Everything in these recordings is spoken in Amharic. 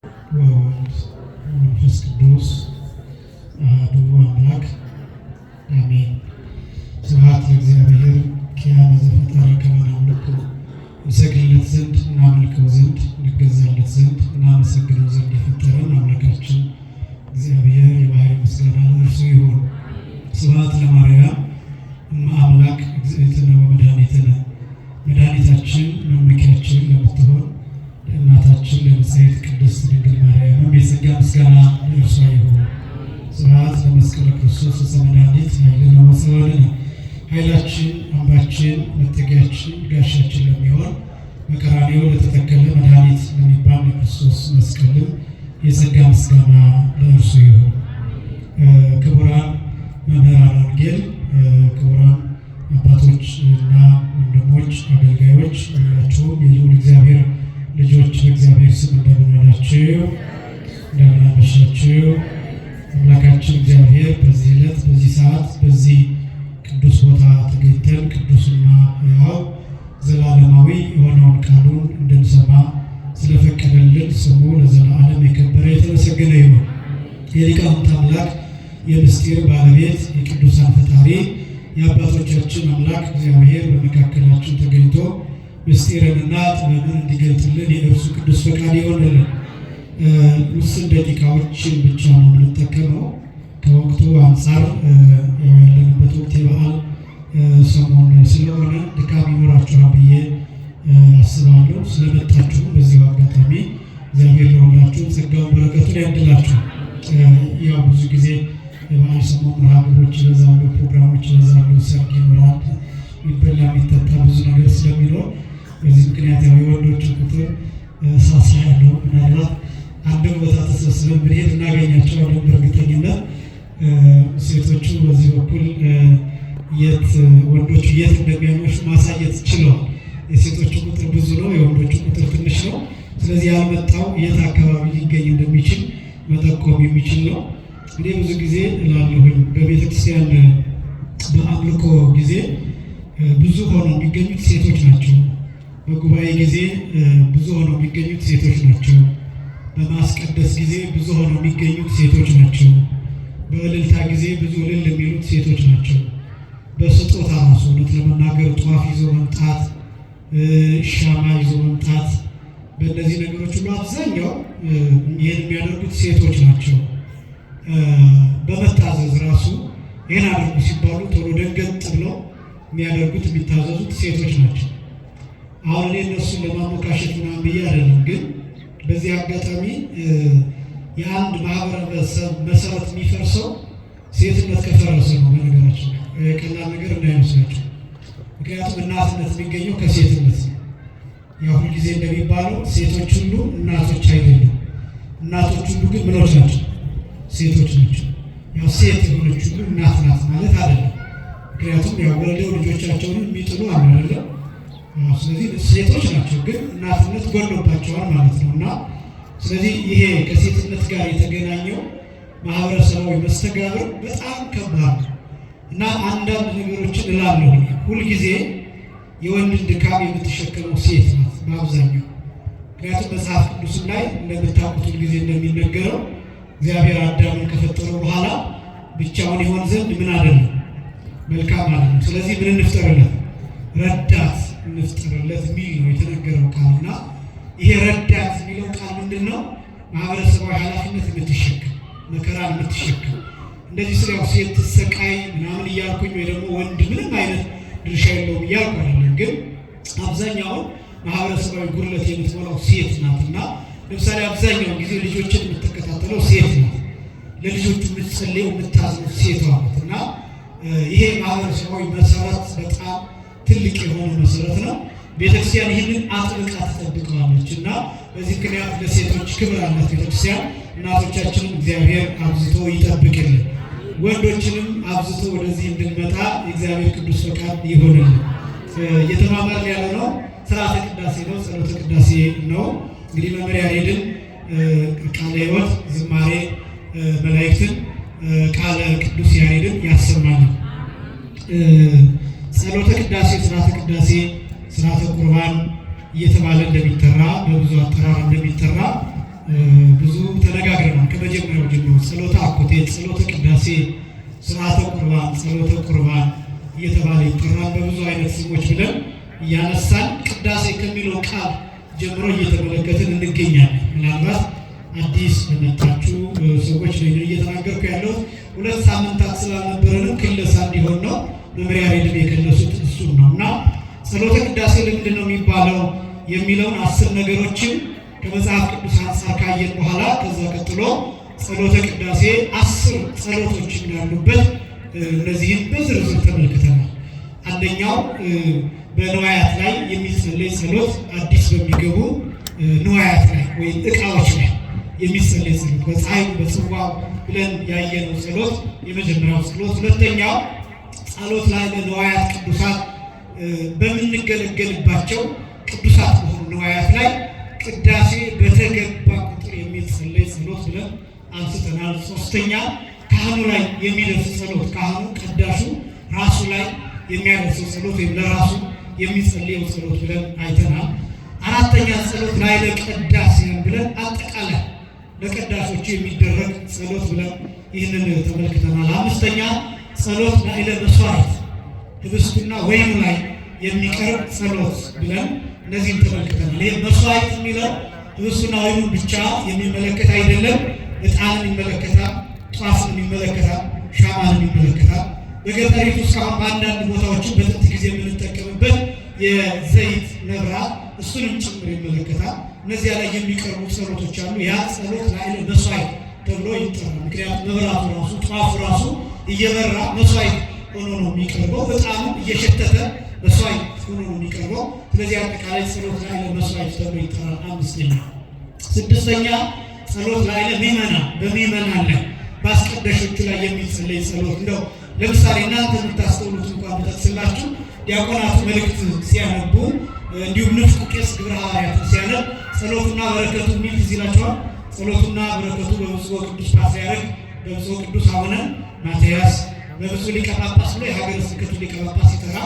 ወወልድ ወመንፈስ ቅዱስ አሐዱ አምላክ አሜን። ስብሐት ለእግዚአብሔር ኪያነ ዘፈጠረ ከመ ናምልኮ እንሰግድለት ዘንድ እናመልከው ዘንድ እንገዛለት ዘንድ እናመሰግነው ዘንድ የፈጠረን አምላካችን እግዚአብሔር የባሕርይ ምስጋና ለእርሱ ይሁን። ስብሐት ለማርያም እመ አምላክ እግዝእትነ ወመድኃኒትነ መድኃኒታችን መመኪያችን ለምትሆን ለእናታችን ለንጽሕት ቅድስት ድንግል ማርያም የጸጋ ምስጋና ለእርሷ ይሁን። ስብሐት ለመስቀለ ክርስቶስ ዕፀ መድኃኒት ኃይልነ ወፀወልነ ኃይላችን አምባችን መጠጊያችን ጋሻችን ለሚሆን በቀራንዮ ለተተከለ መድኃኒት ለሚባል ለክርስቶስ መስቀልም የጸጋ ምስጋና ለእርሱ ይሁን። ክቡራን መምህራን ወንጌል፣ ክቡራን አባቶች እና ወንድሞች አገልጋዮች ሁላችሁም የልዑል እግዚአብሔር ልጆች በእግዚአብሔር ስም እንደምን ዋላችሁ? እንደምን አመሻችሁ? አምላካችን እግዚአብሔር በዚህ ዕለት በዚህ ሰዓት በዚህ ቅዱስ ቦታ ተገኝተን ቅዱስና ሕያው ዘላለማዊ የሆነውን ቃሉን እንድንሰማ ስለፈቀደልን ስሙ ለዘላለም የከበረ የተመሰገነ ይሁን። የሊቃውንት አምላክ የምስጢር ባለቤት የቅዱሳን ፈጣሪ የአባቶቻችን አምላክ እግዚአብሔር በመካከላችን ተገኝቶ ምስጢርንና ጥበብን እንዲገልጥልን የእርሱ ቅዱስ ፈቃድ ይሆንልን። ውስን ደቂቃዎችን ብቻ ነው የምንጠቀመው። ከወቅቱ አንጻር ያለንበት ወቅት የበዓል ሰሞን ስለሆነ ድካም ይኖራችኋል ብዬ አስባለሁ። ስለመጣችሁ በዚሁ አጋጣሚ እግዚአብሔር ለሁላችሁ ጸጋውን በረከቱን ያድላችሁ። ያው ብዙ ጊዜ የበዓል ሰሞን መርሃ ግብሮች ይበዛሉ፣ ፕሮግራሞች ይበዛሉ፣ ሰርግ ይኖራል፣ የሚበላ የሚጠጣ ብዙ ነገር ስለሚኖር በዚህ ምክንያት ያው የወንዶች ቁጥር ሳሳ ያለው ምናልባት አንድ ቦታ ተሰብስበን ብንሄድ እናገኛቸዋለን በእርግጠኝነት። ሴቶቹ በዚህ በኩል ወንዶቹ የት እንደሚያመሹ ማሳየት ችለዋል። የሴቶቹ ቁጥር ብዙ ነው፣ የወንዶቹ ቁጥር ትንሽ ነው። ስለዚህ ያልመጣው የት አካባቢ ሊገኝ እንደሚችል መጠቆም የሚችል ነው። እኔ ብዙ ጊዜ እላለሁኝ በቤተክርስቲያን በአምልኮ ጊዜ ብዙ ሆነው የሚገኙት ሴቶች ናቸው። በጉባኤ ጊዜ ብዙ ሆነው የሚገኙት ሴቶች ናቸው። በማስቀደስ ጊዜ ብዙ ሆነው የሚገኙት ሴቶች ናቸው። በእልልታ ጊዜ ብዙ እልል የሚሉት ሴቶች ናቸው። በስጦታ ራሱ እውነት ለመናገር ጧፍ ይዞ መምጣት፣ ሻማ ይዞ መምጣት፣ በእነዚህ ነገሮች ሁሉ አብዛኛው ይህን የሚያደርጉት ሴቶች ናቸው። በመታዘዝ ራሱ ይህን አድርጉ ሲባሉ ቶሎ ደንገጥ ብለው የሚያደርጉት የሚታዘዙት ሴቶች ናቸው። አሁን እኔ እነሱን ለማሞካሸት ምናምን ብዬ አይደለም፣ ግን በዚህ አጋጣሚ የአንድ ማህበረሰብ መሰረት የሚፈርሰው ሴትነት ከፈረሰ ነው። በነገራችን ቀላል ነገር እንዳይመስላችሁ። ምክንያቱም እናትነት የሚገኘው ከሴትነት ነው። ያው ሁልጊዜ እንደሚባለው ሴቶች ሁሉ እናቶች አይደሉም። እናቶች ሁሉ ግን ምኖች ናቸው? ሴቶች ናቸው። ያው ሴት የሆነች ሁሉ እናት ናት ማለት አይደለም። ምክንያቱም ያው ወልደው ልጆቻቸውን የሚጥሉ አሉ አይደለም። ስለዚህ ሴቶች ናቸው፣ ግን እናትነት ጎሎባቸዋል ማለት ነው። እና ስለዚህ ይሄ ከሴትነት ጋር የተገናኘው ማህበረሰባዊ መስተጋብር በጣም ከባድ ነው። እና አንዳንድ ነገሮችን እላለሁ ሁልጊዜ የወንድን ድካም የምትሸከመው ሴት ናት በአብዛኛው። ምክንያቱም መጽሐፍ ቅዱስም ላይ እንደምታውቁት ሁልጊዜ እንደሚነገረው እግዚአብሔር አዳምን ከፈጠረው በኋላ ብቻውን ይሆን ዘንድ ምን አይደለም መልካም አይደለም። ስለዚህ ምን እንፍጠርለት? ረዳት እንፍጠርለት የሚል ነው የተነገረው ቃልና ይሄ ረዳት የሚለው ቃል ምንድን ነው? ማህበረሰባዊ ኃላፊነት የምትሸከም መከራን የምትሸከም እንደዚህ ስለ ሴት ትሰቃይ ምናምን እያልኩኝ ወይ ደግሞ ወንድ ምንም አይነት ድርሻ የለውም እያልኩ አይደለም። ግን አብዛኛውን ማህበረሰባዊ ጉድለት የምትሞላው ሴት ናትና ለምሳሌ አብዛኛውን ጊዜ ልጆችን የምትከታተለው ሴት ናት። ለልጆቹ የምትጸልየው የምታዝነው ሴቷ ናት። እና ይሄ ማህበረሰባዊ መሰረት በጣም ትልቅ የሆነ መሰረት ነው። ቤተክርስቲያን ይህንን አጥብቃ ትጠብቀዋለች። እና በዚህ ምክንያት ለሴቶች ክብር አላት ቤተክርስቲያን። እናቶቻችንም እግዚአብሔር አብዝቶ ይጠብቅልን፣ ወንዶችንም አብዝቶ ወደዚህ እንድንመጣ የእግዚአብሔር ቅዱስ ፈቃድ ይሆንልን። እየተማማርን ያለ ነው ስርዓተ ቅዳሴ ነው፣ ጸሎተ ቅዳሴ ነው። እንግዲህ መመሪያ ሄድን ቃለ ሕይወት ዝማሬ መላእክትን ቃለ ቅዱስ ያሬድን ያሰማልን። ጸሎተ ቅዳሴ፣ ስርዓተ ቅዳሴ፣ ስርዓተ ቁርባን እየተባለ እንደሚጠራ በብዙ አጠራር እንደሚጠራ ብዙ ተነጋግረናል። ከመጀመሪያው ጀምሮ ጸሎተ አኮቴት፣ ጸሎተ ቅዳሴ፣ ስርዓተ ቁርባን፣ ጸሎተ ቁርባን እየተባለ ይጠራል። በብዙ አይነት ስሞች ብለን እያነሳን ቅዳሴ ከሚለው ቃል ጀምሮ እየተመለከትን እንገኛለን። ምናልባት አዲስ ለመጣችሁ ሰዎች ላይ እየተናገርኩ ያለው 2 ሳምንታት ስላልነበረንም ክለሳ እንዲሆን ነው። መምሪያ ሬድም የከለሱት እሱም ነው እና ጸሎተ ቅዳሴ ለምንድን ነው የሚባለው የሚለውን 10 ነገሮችን ከመጽሐፍ ቅዱስ አንፃር ካየን በኋላ ከዛ ቀጥሎ ጸሎተ ቅዳሴ 10 ጸሎቶች እንዳሉበት እነዚህን በዝርዝር ተመልክተናል። አንደኛው በንዋያት ላይ የሚጸለይ ጸሎት፣ አዲስ በሚገቡ ንዋያት ላይ ወይም ዕቃዎች ላይ የሚጸለይ ጸሎት፣ በፀሐይ በጽዋው ብለን ያየነው ጸሎት የመጀመሪያው ጸሎት። ሁለተኛው ጸሎት ላይ ለንዋያት ቅዱሳት በምንገለገልባቸው ቅዱሳት በሆኑ ንዋያት ላይ ቅዳሴ በተገባ ቁጥር የሚጸለይ ጸሎት ብለን አንስተናል። ሶስተኛ ካህኑ ላይ የሚደርስ ጸሎት፣ ካህኑ ቀዳሹ ራሱ ላይ የሚያደርሰው ጸሎት ወይም ለራሱ የሚጸልየው ጸሎት ብለን አይተናል። አራተኛ ጸሎት ላይ ለቀዳሴያን ብለን አጠቃላይ ለቀዳሾቹ የሚደረግ ጸሎት ብለን ይህንን ተመልክተናል። አምስተኛ ጸሎት ላይ ለመስዋዕት ህብስቱና ወይኑ ላይ የሚቀርብ ጸሎት ብለን እነዚህን ተመልክተናል። ይህ መስዋዕት የሚለው ህብስቱና ወይኑ ብቻ የሚመለከት አይደለም። ዕጣንን ይመለከታል፣ ጧፍን ይመለከታል፣ ሻማን ይመለከታል። በገጠሪቱ እስካሁን በአንዳንድ ቦታዎችን በጥንት ጊዜ የምንጠቀምበት የዘይት መብራት እሱንም ጭምር ይመለከታል። እነዚያ ላይ የሚቀርቡ ጸሎቶች አሉ። ያ ጸሎት ላይ መስዋዕት ተብሎ ይጠራል። ምክንያቱም መብራቱ ራሱ ጧፉ ራሱ እየበራ መስዋዕት ሆኖ ነው የሚቀርበው። ዕጣኑ እየሸተተ መስዋዕት ሆኖ ነው የሚቀርበው። ስለዚህ አጠቃላይ ጸሎት ላይ መስዋዕት ተብሎ ይጠራል። አምስተኛ። ስድስተኛ ጸሎት ላይ ምእመናን በምእመናን ላይ በአስቀዳሾቹ ላይ የሚጸለይ ጸሎት። እንደው ለምሳሌ እናንተ የምታስተውሉት እንኳን ብጠቅስላችሁ ዲያቆናቱ መልእክት ሲያነቡ እንዲሁም ንፍቁ ቄስ ግብረ ሐዋርያትን ሲያነብ ጸሎቱና በረከቱ የሚል ትዝ ይላችኋል። ጸሎቱና በረከቱ በብፁዕ ቅዱስ ፓትርያርክ በብፁዕ ቅዱስ አቡነ ማትያስ በብፁዕ ሊቀ ጳጳስ ብሎ የሀገረ ስብከቱ ሊቀ ጳጳስ ይጠራ፣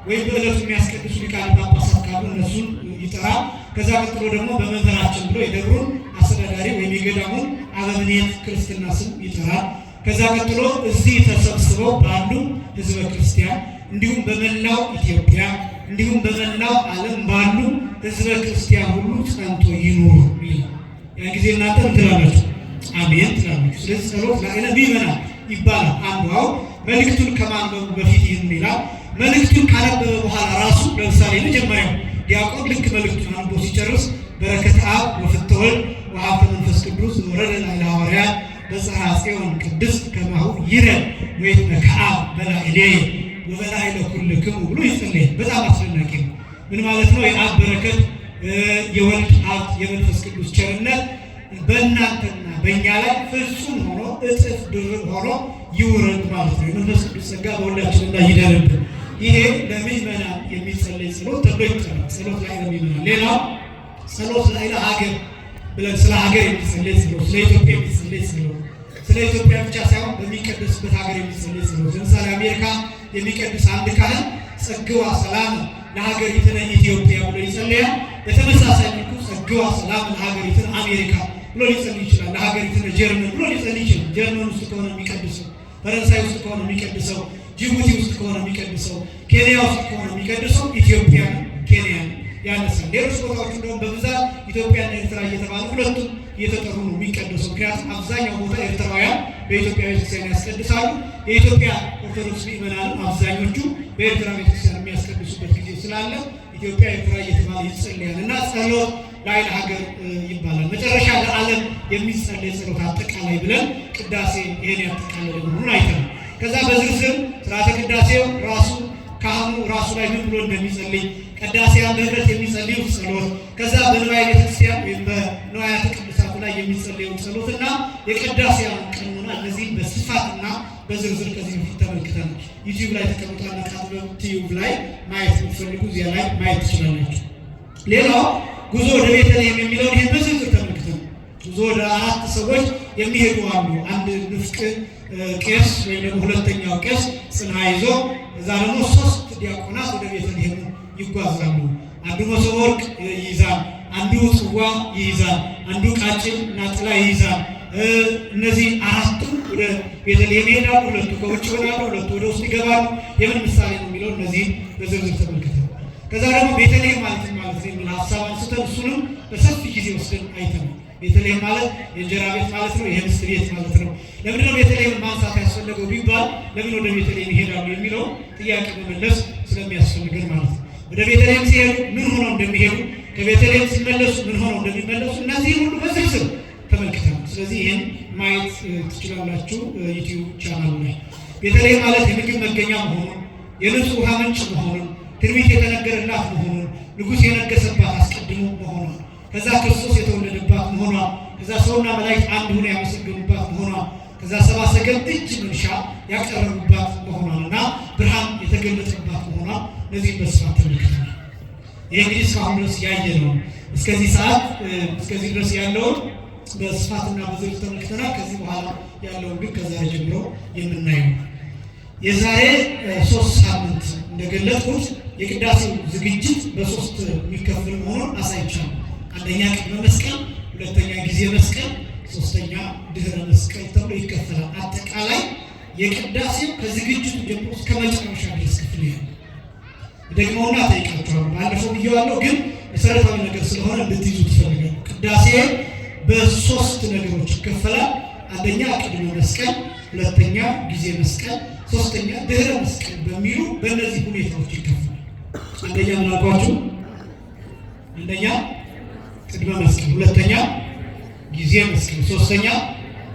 ወይም በዕለቱ የሚያስቀድሱ ሊቃነ ጳጳሳት ካሉ እነሱን ይጠራ። ከዛ ቀጥሎ ደግሞ በመምህራችን ብሎ የደብሩን አስተዳዳሪ ወይም የገዳሙን አበምኔት ክርስትና ስም ይጠራል። ከዛ ቀጥሎ እዚህ ተሰብስበው ባሉ ህዝበ ክርስቲያን እንዲሁም በመላው ኢትዮጵያ እንዲሁም በመላው ዓለም ባሉ ህዝበ ክርስቲያን ሁሉ ጸንቶ ይኖሩ ይላል። ያን ጊዜ እናንተ ምን ትላላችሁ? አሜን ትላላችሁ። ስለዚህ ጸሎት ላይ ምእመናን ይባላል። አንዱ መልእክቱን ከማንበቡ በፊት ይህን ይላል። መልእክቱን ካነበበ በኋላ ራሱ ለምሳሌ መጀመሪያው ዲያቆን ልክ መልእክቱን አንቦ ሲጨርስ በረከተ አብ ወፍትሐ ወልድ ወሀብተ መንፈስ ቅዱስ ወረደ ላዕለ ሐዋርያት በጽርሐ ጽዮን ቅድስት ከማሁ ይረድ ወይትነክዓ በላዕሌየ ወበላዕለ ኩልክሙ ብሎ ይጸልያል። በጣም አስደናቂ ነው። ምን ማለት ነው? የአብ በረከት የወልድ ሀብት የመንፈስ ቅዱስ ቸርነት በእናንተና በእኛ ላይ ፍጹም ሆኖ እጥፍ ድርብ ሆኖ ይውረድ ማለት ነው። የመንፈስ ቅዱስ ጸጋ በሁላችንም ላይ ይደርብን። ይሄ ለምእመናን የሚጸለይ ጸሎት ተብሎ ይጠራል። ጸሎት ላይ ለምእመናን። ሌላው ጸሎት ላይ ለሀገር ብለን ስለ ሀገር የሚጸለይ ጸሎት፣ ስለ ኢትዮጵያ የሚጸለይ ጸሎት፣ ስለ ኢትዮጵያ ብቻ ሳይሆን በሚቀደስበት ሀገር የሚጸለይ ጸሎት። ለምሳሌ አሜሪካ የሚቀድስ አንድ ካህን ጸግዋ ሰላም ለሀገሪትነ ኢትዮጵያ ብሎ ይጸልያል። በተመሳሳይ መልኩ ጸግዋ ሰላም ለሀገሪትነ አሜሪካ ብሎ ሊጸልይ ይችላል። ለሀገሪትነ ጀርመን ብሎ ሊጸልይ ይችላል። ጀርመን ውስጥ ከሆነ የሚቀድሰው፣ ፈረንሳይ ውስጥ ከሆነ የሚቀድሰው፣ ጅቡቲ ውስጥ ከሆነ የሚቀድሰው፣ ኬንያ ውስጥ ከሆነ የሚቀድሰው ኢትዮጵያ ኬንያ ያነሳል። ሌሎች ቦታዎች እንደውም በብዛት ኢትዮጵያና ኤርትራ እየተባሉ ሁለቱም እየተጠሩ ነው የሚቀደሰው። ምክንያቱም አብዛኛው ቦታ ኤርትራውያን በኢትዮጵያ ቤተክርስቲያን ያስቀድሳሉ። የኢትዮጵያ ኦርቶዶክስ ምእመናንም አብዛኞቹ በኤርትራ ቤተክርስቲያን የሚያስቀድሱበት ጊዜ ስላለ ኢትዮጵያ ኤርትራ እየተባለ ይጸልያል እና ጸሎት ላይ ለሀገር ይባላል። መጨረሻ ለዓለም የሚጸለይ ጸሎት አጠቃላይ ብለን ቅዳሴ ይሄን ያጠቃለለ መሆኑን አይተናል። ከዛ በዝርዝር ስርዓተ ቅዳሴው ራሱ ካህኑ ራሱ ላይ ምን ብሎ እንደሚጸልይ ቅዳሴያን በህብረት የሚጸልዩ ጸሎት፣ ከዛ በንዋየ ቤተክርስቲያን ወይም በንዋያተ ቅድሳቱ ላይ የሚጸልዩ ጸሎትና የቅዳሴያን ቀኖና እነዚህም በስፋትና በዝርዝር ከዚህ በፊት ተመልክተናል። ዩቲዩብ ላይ ተቀምጧል። ቃጥሎ ዩቲዩብ ላይ ማየት የምትፈልጉ እዚያ ላይ ማየት ትችላላችሁ። ሌላው ጉዞ ወደ ቤተልሔም የሚለውን ይህን በዝርዝር ተመልክተናል። ጉዞ ወደ 4 ሰዎች የሚሄዱ አሉ። አንድ ንፍቅ ቄስ ወይም ደግሞ ሁለተኛው ቄስ ጽና ይዞ፣ እዛ ደግሞ 3 ዲያቆናት ወደ ቤተልሔም ይጓዛሉ። አንዱ መሶበ ወርቅ ይይዛል፣ አንዱ ጽዋ ይይዛል፣ አንዱ ቃጭል እና ጥላ ይይዛል። እነዚህ አራቱ ወደ ቤተልሔም ይሄዳሉ፣ ሁለቱ ከውጭ ይሆናሉ፣ ሁለቱ ወደ ውስጥ ይገባሉ። የምን ምሳሌ ነው የሚለው እነዚህን በዝርዝር ተመልክተን ከዛ ደግሞ ቤተልሔም ማለት ነው የሚል ሀሳብ አንስተን እሱንም በሰፊ ጊዜ ወስደን አይተናል። ቤተልሔም ማለት የእንጀራ ቤት ማለት ነው፣ የህብስት ቤት ማለት ነው። ለምንድነው ቤተልሔም ማንሳት ያስፈለገው ቢባል ለምን ወደ ቤተልሔም ይሄዳሉ የሚለው ጥያቄ መመለስ ስለሚያስፈልገን ማለት ነው። ወደ ቤተልሔም ሲሄዱ ምን ሆነው እንደሚሄዱ፣ ከቤተልሔም ሲመለሱ ምን ሆነው እንደሚመለሱ እነዚህ ሁሉ በዝርዝር ተመልክተናል። ስለዚህ ይህን ማየት ትችላላችሁ ዩቲዩብ ቻናሉ ላይ። ቤተልሔም ማለት የምግብ መገኛ መሆኑን፣ የንጹህ ውሃ ምንጭ መሆኑን፣ ትንቢት የተነገረላት መሆኑን፣ ንጉሥ የነገሰባት አስቀድሞ መሆኗን፣ ከዛ ክርስቶስ የተወለደባት መሆኗ፣ ከዛ ሰውና መላእክት አንድ ሆነው ያመሰገኑባት መሆኗ፣ ከዛ ሰብአ ሰገል እጅ መንሻ ያቀረቡባት መሆኗንና ብርሃን የተገለጠባት መሆኗ እነዚህ በስፋት ተመልክተናል። ይህ እንግዲህ እስካሁን ድረስ ያየ ነው። እስከዚህ ሰዓት እስከዚህ ድረስ ያለውን በስፋትና በዝርዝር ተመልክተናል። ከዚህ በኋላ ያለውን ግን ከዛሬ ጀምሮ የምናየው የዛሬ 3 ሳምንት እንደገለጽኩት የቅዳሴው ዝግጅት በ3 የሚከፈል መሆኑን አሳይቻለሁ። አንደኛ ቅድመ መስቀል፣ ሁለተኛ ጊዜ መስቀል፣ ሶስተኛ ድህረ መስቀል ተብሎ ይከፈላል። አጠቃላይ የቅዳሴው ከዝግጅቱ ጀምሮ እስከ መጨረሻ ድረስ ክፍል ያለ ደግሞና ጠይቃችኋለሁ። ባለፈው ብዬዋለሁ፣ ግን መሰረታዊ ነገር ስለሆነ እንድትይዙ ትፈልጋለሁ። ቅዳሴ በ3 ነገሮች ይከፈላል። አንደኛ ቅድመ መስቀል፣ ሁለተኛ ጊዜ መስቀል፣ ሶስተኛ ድህረ መስቀል በሚሉ በእነዚህ ሁኔታዎች ይከፈላል። አንደኛ ምን አልኳችሁ? አንደኛ ቅድመ መስቀል፣ ሁለተኛ ጊዜ መስቀል፣ ሶስተኛ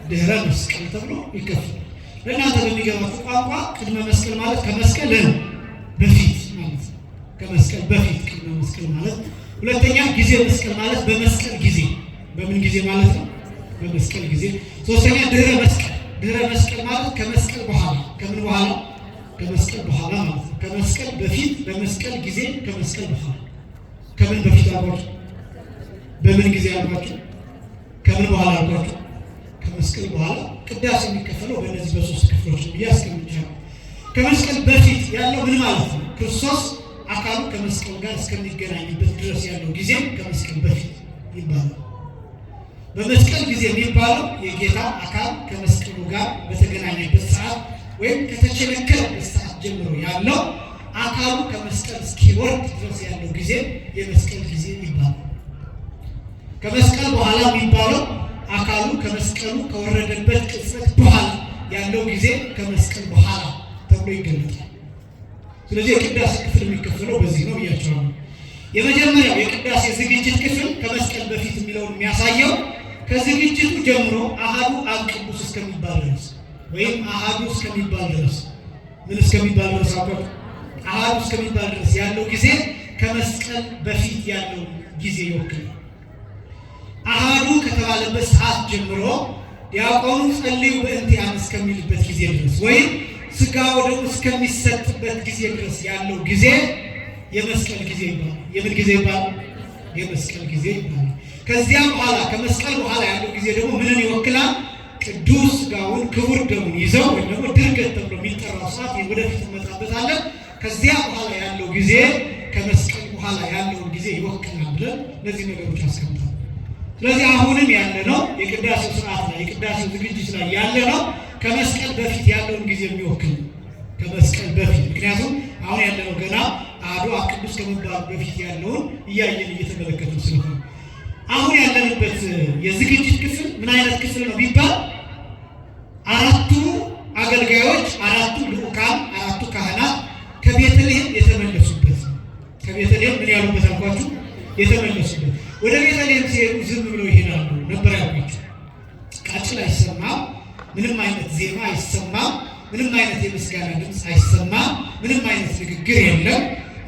ድህረ መስቀል ተብሎ ይከፈላል። ለእናንተ በሚገባችሁ ቋንቋ ቅድመ መስቀል ማለት ከመስቀል በፊት ማለት ነው። ከመስቀል በፊት ቅድመ መስቀል ማለት። ሁለተኛ ጊዜ መስቀል ማለት በመስቀል ጊዜ። በምን ጊዜ ማለት ነው? በመስቀል ጊዜ። ሶስተኛ ድህረ መስቀል። ድህረ መስቀል ማለት ከመስቀል በኋላ። ከምን በኋላ? ከመስቀል በኋላ ማለት ነው። ከመስቀል በፊት፣ በመስቀል ጊዜ፣ ከመስቀል በኋላ። ከምን በፊት አልኳችሁ? በምን ጊዜ አልኳችሁ? ከምን በኋላ አልኳችሁ? ከመስቀል በኋላ። ቅዳሴ የሚከፈለው በእነዚህ በ3 ክፍሎች ነው ብዬ አስቀምጫለሁ። ከመስቀል በፊት ያለው ምን ማለት ነው? ክርስቶስ አካሉ ከመስቀል ጋር እስከሚገናኝበት ድረስ ያለው ጊዜ ከመስቀል በፊት ይባላል። በመስቀል ጊዜ የሚባለው የጌታ አካል ከመስቀሉ ጋር በተገናኘበት ሰዓት ወይም ከተቸነከረበት ሰዓት ጀምሮ ያለው አካሉ ከመስቀል እስኪወርድ ድረስ ያለው ጊዜ የመስቀል ጊዜ ይባላል። ከመስቀል በኋላ የሚባለው አካሉ ከመስቀሉ ከወረደበት ቅጽበት በኋላ ያለው ጊዜ ከመስቀል በኋላ ተብሎ ይገለጣል። ስለዚህ የቅዳሴ ክፍል የሚከፈለው በዚህ ነው ብያቸዋለሁ። የመጀመሪያው የቅዳሴ ዝግጅት ክፍል ከመስቀል በፊት የሚለውን የሚያሳየው ከዝግጅቱ ጀምሮ አሃዱ አብ ቅዱስ እስከሚባል ድረስ ወይም አሃዱ እስከሚባል ድረስ ምን እስከሚባል ድረስ አቆጥ አሃዱ እስከሚባል ድረስ ያለው ጊዜ ከመስቀል በፊት ያለው ጊዜ ይወክላል። አሃዱ ከተባለበት ሰዓት ጀምሮ ዲያቆኑ ጸልዩ በእንቲአነ እስከሚልበት ጊዜ ድረስ ወይም ስጋ ወደሙ እስከሚሰጥበት ጊዜ ድረስ ያለው ጊዜ የመስቀል ጊዜ ይባላል። የምን ጊዜ ይባላል? የመስቀል ጊዜ ይባላል። ከዚያ በኋላ ከመስቀል በኋላ ያለው ጊዜ ደግሞ ምንን ይወክላል? ቅዱስ ስጋውን ክቡር ደሙን ይዘው ወይም ደግሞ ድርገት ተብሎ የሚጠራው ሰዓት ወደፊት እንመጣበታለን። ከዚያ በኋላ ያለው ጊዜ ከመስቀል በኋላ ያለውን ጊዜ ይወክላል ብለን እነዚህ ነገሮች አስቀምጠናል። ስለዚህ አሁንም ያለ ነው የቅዳሴው ስርዓት ላይ የቅዳሴው ዝግጅት ላይ ያለ ነው ከመስቀል በፊት ያለውን ጊዜ የሚወክል ነው። ከመስቀል በፊት ምክንያቱም አሁን ያለነው ገና አሐዱ አብ ቅዱስ ከመባሉ በፊት ያለውን እያየን እየተመለከትን ስለሆነ አሁን ያለንበት የዝግጅት ክፍል ምን አይነት ክፍል ነው ቢባል 4ቱ አገልጋዮች፣ 4ቱ ልዑካን፣ 4ቱ ካህናት ከቤተልሔም የተመለሱበት ነው። ከቤተልሔም ምን ያሉበት አልኳችሁ? የተመለሱበት። ወደ ቤተልሔም ሲሄዱ ዝም ብለው ይሄዳሉ ነበር ያልኳችሁ። ቃጭል አይሰማም፣ ምንም አይነት ዜማ አይሰማም፣ ምንም አይነት የምስጋና ድምፅ አይሰማም፣ ምንም አይነት ንግግር የለም።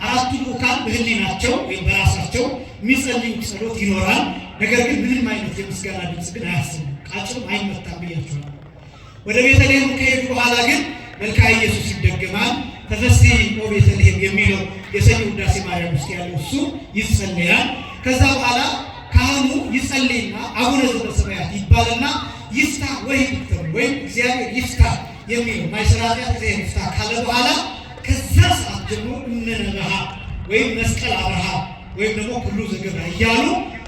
4ቱ ልዑካን በህሊናቸው ወይም በራሳቸው የሚጸልዩት ጸሎት ይኖራል። ነገር ግን ምንም አይነት የምስጋና ድምፅ ግን አያሰሙም። ቃጭልም አይመታም ብያቸዋል። ወደ ቤተልሔም ከሄዱ በኋላ ግን መልክአ ኢየሱስ ይደገማል። ተፈሥሒ ኦ ቤተልሔም የሚለው የሰኞ ውዳሴ ማርያም ውስጥ ያለው እሱ ይጸለያል። ከዛ በኋላ ካህኑ ይጸልይና አቡነ ዘበሰማያት ይባልና ይፍታሕ ወይክተብ ወይም እግዚአብሔር ይፍታሕ የሚለው ማይሰራ ኃጢአት እግዚአብሔር ይፍታሕ ካለ በኋላ ከዛ ሰዓት ጀምሮ እምነበሃ ወይም መስቀል አብርሃ ወይም ደግሞ ኩሉ ዘገባ እያሉ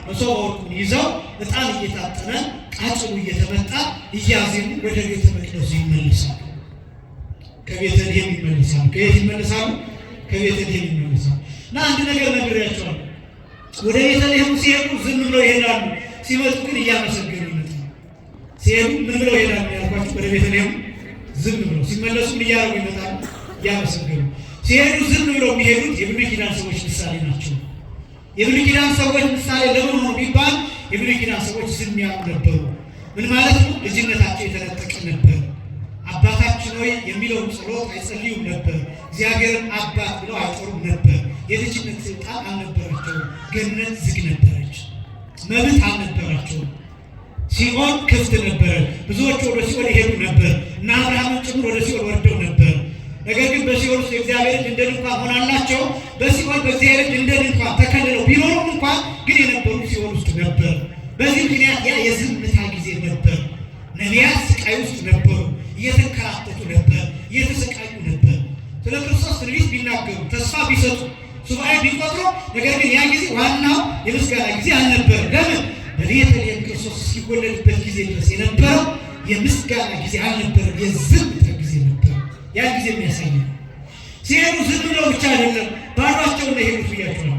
መሶበ ወርቁን ይዘው ዕጣን እየታጠነ ቃጭሉ እየተመጣ እያዜሙ ወደ ቤተ መቅደሱ ይመለሳሉ። ከቤተልሔም ይመለሳሉ። ከየት ይመለሳሉ? ከቤተልሔም ይመለሳሉ። እና አንድ ነገር ነግሬያቸዋለሁ። ወደ ቤተልሔም ሲሄዱ ዝም ብለው ይሄዳሉ። ሲመጡ ግን እያመሰገኑ ይመጣሉ። ሲሄዱ ምን ብለው ይሄዳሉ ያልኳቸው? ወደ ቤተልሔም ዝም ብለው፣ ሲመለሱ ምን እያደረጉ ይመጣሉ? እያመሰገኑ። ሲሄዱ ዝም ብለው የሚሄዱት የብሉይ ኪዳን ሰዎች ምሳሌ ናቸው። የብሉይ ኪዳን ሰዎች ምሳሌ ለምን ሆኑ ቢባል የብሉይ ኪዳን ሰዎች ዝም ያሉ ነበሩ። ምን ማለት ነው? ልጅነታቸው የተነጠቀ ነበር። አባታችን ሆይ የሚለውን ጸሎት አይጸልዩም ነበር። እግዚአብሔርን አባት ብለው አይጠሩም ነበር። የልጅነት ስልጣን አልነበራቸውም። ገነት ዝግ ነበረች። መብት አልነበራቸውም። ሲኦል ክፍት ነበረ። ብዙዎች ወደ ሲኦል ይሄዱ ነበር እና አብርሃምን ጭምር ወደ ሲኦል ወርደው ነበር። ነገር ግን በሲኦል ውስጥ የእግዚአብሔር እጅ እንደ ድንኳን ሆናላቸው። በሲኦል በእግዚአብሔር እጅ እንደ ድንኳን ተከልለው ቢኖሩም እንኳን ግን የነበሩ ሲኦል ውስጥ ነበር። በዚህ ምክንያት ያ የዝምታ ጊዜ ነበር። ነቢያት ስቃይ ውስጥ ነበሩ። እየተንከራተቱ ነበር፣ እየተሰቃዩ ነበር። ስለ ክርስቶስ ትንቢት ቢናገሩ፣ ተስፋ ቢሰጡ፣ ሱባኤ ቢቆጥሩ፣ ነገር ግን ያ ጊዜ ዋናው የምስጋና ጊዜ አልነበረ። ለምን? በቤተልሔም ክርስቶስ እስኪወለድበት ጊዜ ድረስ የነበረው የምስጋና ጊዜ አልነበረም፣ የዝምታ ጊዜ ነበር። ያን ጊዜ የሚያሳይ ነው። ሲሄዱ ዝም ብለው ብቻ አይደለም፣ ባዷቸውን ነው የሄዱት ብያቸዋለሁ።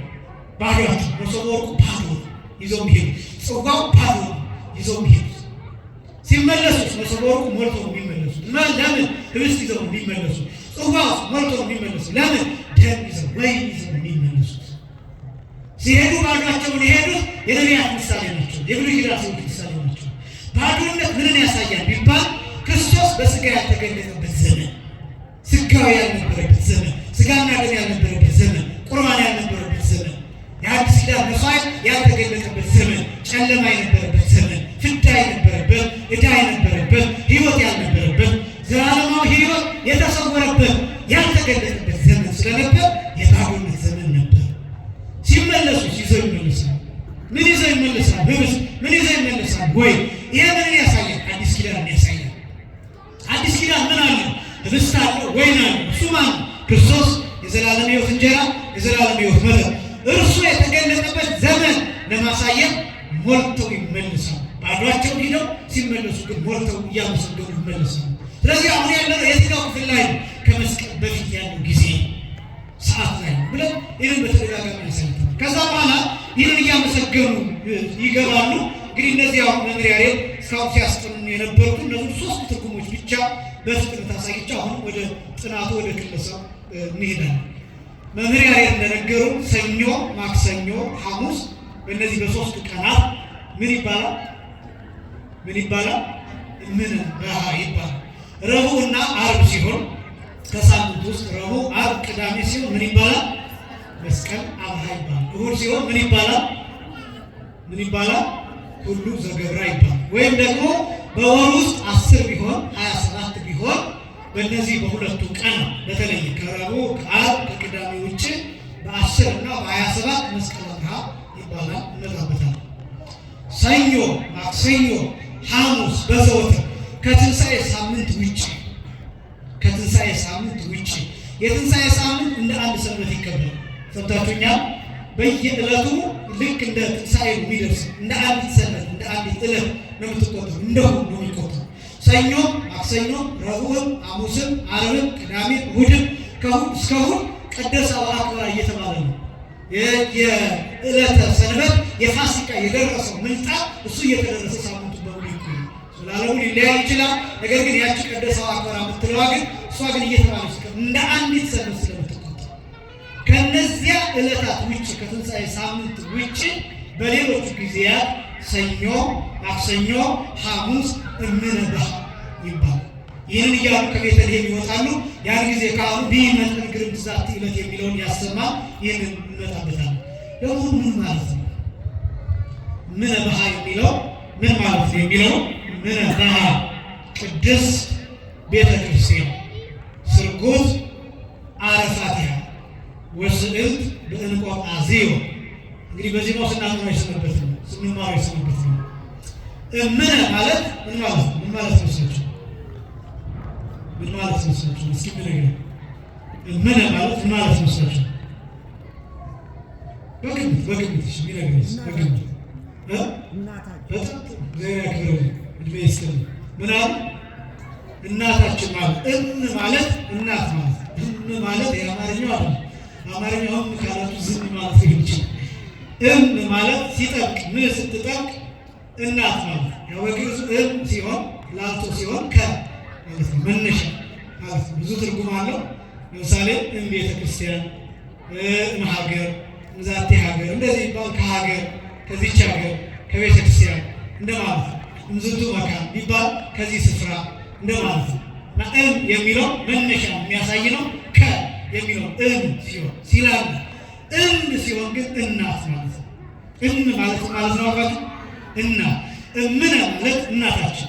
ባዷቸው መሶበ ወርቁ ባዶ ይዘው የሚሄዱ፣ ጽዋው ባዶ ይዘው የሚሄዱት። ሲመለሱ መሶበ ወርቁ ሞልቶ ነው የሚመለሱት። ለምን? ህብስት ይዘው ነው የሚመለሱት። ጽዋው ሞልቶ ነው የሚመለሱት። ለምን? ደም ይዘው ወይን ይዘው ነው የሚመለሱት። ሲሄዱ ባዷቸውን የሄዱት የነቢያት ምሳሌ ናቸው። የብሉይ ኪዳን ሰዎች ምሳሌ ናቸው። ባዶነት ምንን ያሳያል ቢባል ክርስቶስ በስጋ ያልተገለጠበት ዘመን፣ ስጋዊ ያልነበረበት ዘመን፣ ስጋና ደም ያልነበረበት ዘመን፣ ቁርባን ያልነበረበት ዘመን፣ የአዲስ ኪዳን መስዋዕት ያልተገለጠበት ዘመን፣ ጨለማ የነበረበት ዘመን፣ ፍዳ የነበረበት፣ ዕዳ የነበረበት፣ ሕይወት ያልነበረበት፣ ዘላለማዊ ሕይወት የተሰወረበት ያልተገለጠበት ዘመን ስለነበር የባዶነት ዘመን ነበር። ሲመለሱ ይዘው ይመለሳል። ምን ይዘው ይመለሳል? ህብስት። ምን ይዘው ይመለሳል? ወይ ይሄ ምን ያሳያል? አዲስ ኪዳን ያሳያል። አዲስ ኪዳን ምን አለ? ህብስት አለ፣ ወይን አለ። እሱ ማን? ክርስቶስ፣ የዘላለም ሕይወት እንጀራ፣ የዘላለም ሕይወት መጠጥ። እርሱ የተገለጠበት ዘመን ለማሳየት ሞልተው ይመለሳል። ባዷቸውን ሂደው ሲመለሱ ግን ሞልተው እያመሰገኑ ይመለሳሉ። ስለዚህ አሁን ያለው የትኛው ክፍል ላይ ነው? ከመስቀል በፊት ያለው ጊዜ ሰዓት ላይ ብለን ይህን በተደጋጋሚ ያሳይታል። ከዛ በኋላ ይህን እያመሰገኑ ይገባሉ። እንግዲህ እነዚህ አሁን መምህር ያሬድ እስካሁን ሲያስጠኑ የነበሩት እነዚህ ሶስት ትርጉሞች ብቻ በፍጥነት አሳይቼ አሁን ወደ ጥናቱ ወደ ክለሳው እንሄዳለን። መምህር ያሬድ እንደነገሩ ሰኞ፣ ማክሰኞ፣ ሐሙስ በእነዚህ በሶስቱ ቀናት ምን ይባላል? ምን ይባላል? ምን በሃ ይባላል። ረቡዕና ዓርብ ሲሆን ከሳምንት ውስጥ ረቡዕ፣ ዓርብ፣ ቅዳሜ ሲሆን ምን ይባላል? መስቀል አብሃ ይባላል። እሑድ ሲሆን ምን ይባላል? ምን ይባላል? ሁሉ ዘገብራ ይባላል። ወይም ደግሞ በወር ውስጥ 10 ቢሆን 27 ቢሆን በእነዚህ በሁለቱ ቀን በተለይ ከረቡዕ፣ ከዓርብ፣ ከቅዳሜ ውጭ በ10 እና በ27 መስቀል አብሃ ይባላል። እንመጣበታለን። ሰኞ፣ ማክሰኞ፣ ሐሙስ በዘወትር ከትንሣኤ ሳምንት ውጭ ከትንሣኤ ሳምንት ውጭ የትንሣኤ ሳምንት እንደ አንድ ሰንበት ይከበራል። ሰምታችሁኛል? በየዕለቱ ልክ እንደ ትንሣኤ የሚደርስ እንደ አንዲት ሰንበት እንደ አንዲት ዕለት ነው የምትቆጠሩ። እንደሁ ነው የሚቆጠሩ። ሰኞ፣ ማክሰኞ፣ ረቡዕም፣ ሐሙስም፣ ዓርብም፣ ቅዳሜም፣ እሑድም ከእሑድ እስከ እሑድ ቀደሰ ወአክብራ እየተባለ ነው። የዕለተ ሰንበት የፋሲካ የደረሰው ምንጣፍ እሱ እየተደረሰ ሳምንቱ በሙሉ ይቆያል። ስላለሙ ሊለያይ ይችላል። ነገር ግን ያቺ ቀደሰ ወአክብራ የምትለዋ ግን እሷ ግን እየተባለች እንደ አንዲት ሰንበት ስለምትቆጠር ከነዚያ ዕለታት ውጭ ከትንሣኤ ሳምንት ውጭ በሌሎቹ ጊዜያት ሰኞ፣ ማክሰኞ፣ ሐሙስ እምነበሃ ይባላል። ይህንን እያሉ ከቤተልሔም ይወጣሉ። ያን ጊዜ ካሁኑ ቢመጥን ግርም ዛቲ ዕለት የሚለውን ያሰማ። ይህንን እንመጣበታለን። ደግሞ ምን ማለት ነው? ምነበሃ የሚለው ምን ማለት ነው? የሚለው ምነበሃ ቅድስት ቤተ ክርስቲያን ስርጉት አረፋቲሃ ወስዕልት በእንቆጳዝዮ። እንግዲህ በዚህ ነው ስናምነው የሰነበት ነው፣ ስንማረው የሰነበት ነው። እምነ ማለት ምን ማለት ነው? ምን ማለት ነው? ሰዎች ምን ማለት ነው? ሰዎች እስኪ ምን እምነ ማለት ምን ማለት ነው? ሰዎች በግምት እሺ፣ ቢነግረኝ በግምት በጣም እግዚአብሔር ያክብርልን እድሜ ይስጥልን። ምን አሉ? እናታችን ማለት ማለት እናት ማለት ማለት የአማርኛው አለ። አማርኛው ካላችሁ ዝም ማለት ይችላል። ማለት ሲጠብቅ ምን ስትጠብቅ እናት ማለት ያው በግዕዙ ሲሆን ላልቶ ሲሆን ማለት ነው መነሻ ማለት ነው። ብዙ ትርጉም አለው። ለምሳሌ ቤተ ክርስቲያን ሀገር ዛቴ ሀገር እንደዚህ ይባል። ከሀገር ከዚች ሀገር ከቤተ ክርስቲያን እንደማለት ነው። እምዝንቱ መካን ቢባል ከዚህ ስፍራ እንደማለት ነው። እና የሚለው መነሻ የሚያሳይ ነው። የሚለው ሲሆን ሲላል ሲሆን ግን እናት ማለት ነው። ማለት ነው አባቱ እምነ ማለት እናታችን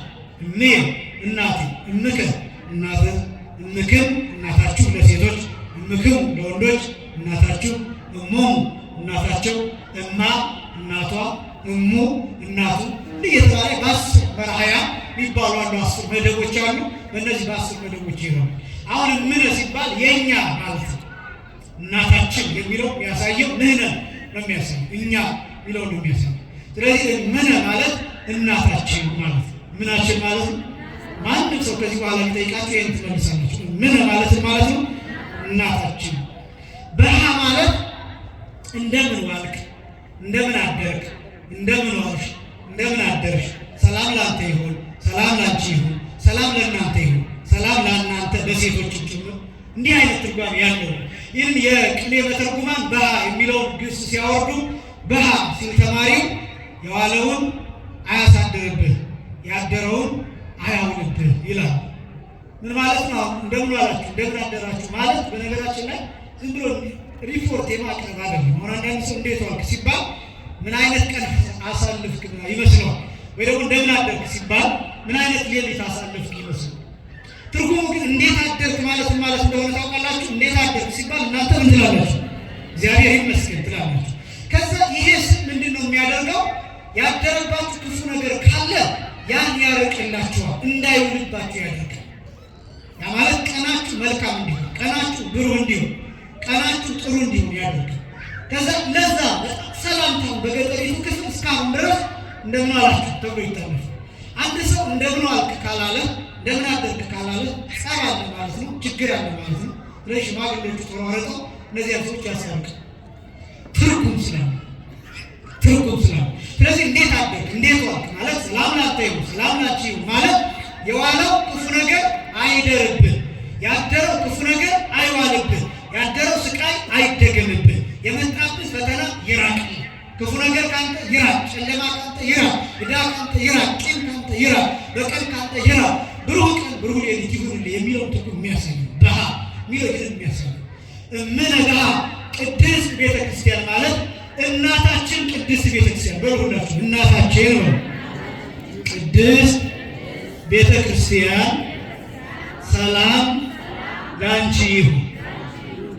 እናቴ እምከ እናት እምክም እናታችሁ ለሴቶች እምክም ለወንዶች እናታችሁ እሞሙ እናታቸው እማ እናቷ እሙ እናቱ እየተባለ በ10 በ20 የሚባሉ አሉ። 10 መደቦች አሉ። በእነዚህ በ10 መደቦች ይሆናል። አሁን ምን ሲባል የኛ ማለት ነው። እናታችን የሚለው ያሳየው ንህነ ነው የሚያሳየው እኛ የሚለው ነው የሚያሳየው። ስለዚህ ምን ማለት እናታችን ማለት ነው። ምናችን ማለት ነው። ማንም ሰው ከዚህ በኋላ የሚጠይቃችሁ ይሄን ትመልሳላችሁ። ምን ማለት ነው? እናታችን። በሃ ማለት እንደምን ዋልክ፣ እንደምን አደርክ፣ እንደምን ዋልሽ፣ እንደምን አደርሽ፣ ሰላም ላንተ ይሁን፣ ሰላም ላንቺ ይሁን፣ ሰላም ለእናንተ ይሁን፣ ሰላም ለእናንተ በሴቶች ጭምር እንዲህ አይነት ትርጓሜ ያለው ይህን የቅኔ በተርጉማን በሃ የሚለውን ግስ ሲያወርዱ በሃ ሲል ተማሪው የዋለውን አያሳድርብህ ያደረውን አያውልብህ ይላል። ምን ማለት ነው? እንደምን ዋላችሁ እንደምን አደራችሁ ማለት በነገራችን ላይ ዝም ብሎ ሪፖርት የማቅረብ አይደለም። አሁን አንዳንድ ሰው እንዴት ዋልክ ሲባል ምን አይነት ቀን አሳልፍክ ይመስለዋል። ወይ ደግሞ እንደምን አደርክ ሲባል ምን አይነት ሌሊት አሳልፍክ ይመስለዋል። ትርጉሙ ግን እንዴት አደርክ ማለት እንደሆነ ታውቃላችሁ። እንዴት አደርክ ሲባል እናንተ ምን ትላላችሁ? እግዚአብሔር ይመስገን ትላላችሁ። ከዛ ይሄ ምንድን ነው የሚያደርገው? ያደረባችሁ ክፉ ነገር ካለ ያን ያርቅላችኋል፣ እንዳይውልባችሁ ያደርጋል። ያ ማለት ቀናችሁ መልካም እንዲሆን፣ ቀናችሁ ብሩህ እንዲሆን፣ ቀናችሁ ጥሩ እንዲሆን ያደርጋል። ከዛ ለዛ ሰላምታው በገጠሪቱ ክፍል እስካሁን ድረስ እንደምን አላችሁ ተብሎ ይታለፋል። አንድ ሰው እንደምን ዋልክ ካላለ እንደምን አደርክ ካላለ ጸብ አለ ማለት ነው፣ ችግር አለ ማለት ነው። ስለዚህ ሽማግሌዎቹ ተሯርጠው እነዚያ ሰዎች ያሳርቃል። ትርጉም ስላለ ስለዚህ እንዴት አደርክ እንዴት ዋልክ ማለት ሰላም ላንተ ይሁን ሰላም ላንቺ ይሁን ማለት የዋለው ክፉ ነገር አይደርብህ፣ ያደረው ክፉ ነገር አይዋልብህ፣ ያደረው ስቃይ አይደገምብህ፣ የመጣብህ ፈተና ይራቅ፣ ክፉ ነገር ካንተ ይራቅ፣ ጨለማ ካንተ ይራቅ፣ ዕዳ ካንተ ይራቅ፣ ቂም ካንተ ይራቅ፣ በቀል ካንተ ይራቅ፣ ብሩህ ቀን ብሩህ ሌሊት ይሁንልህ የሚለውን ትርጉም የሚያሳይ በሃ የሚለው ግን የሚያሳይ እምነ በሃ ቅድስት ቤተክርስቲያን ማለት እናታችን ቅድስት ቤተክርስቲያን በሁላችሁ እናታችን ነው። ቅድስት ቤተክርስቲያን ሰላም ላንቺ ይሁን።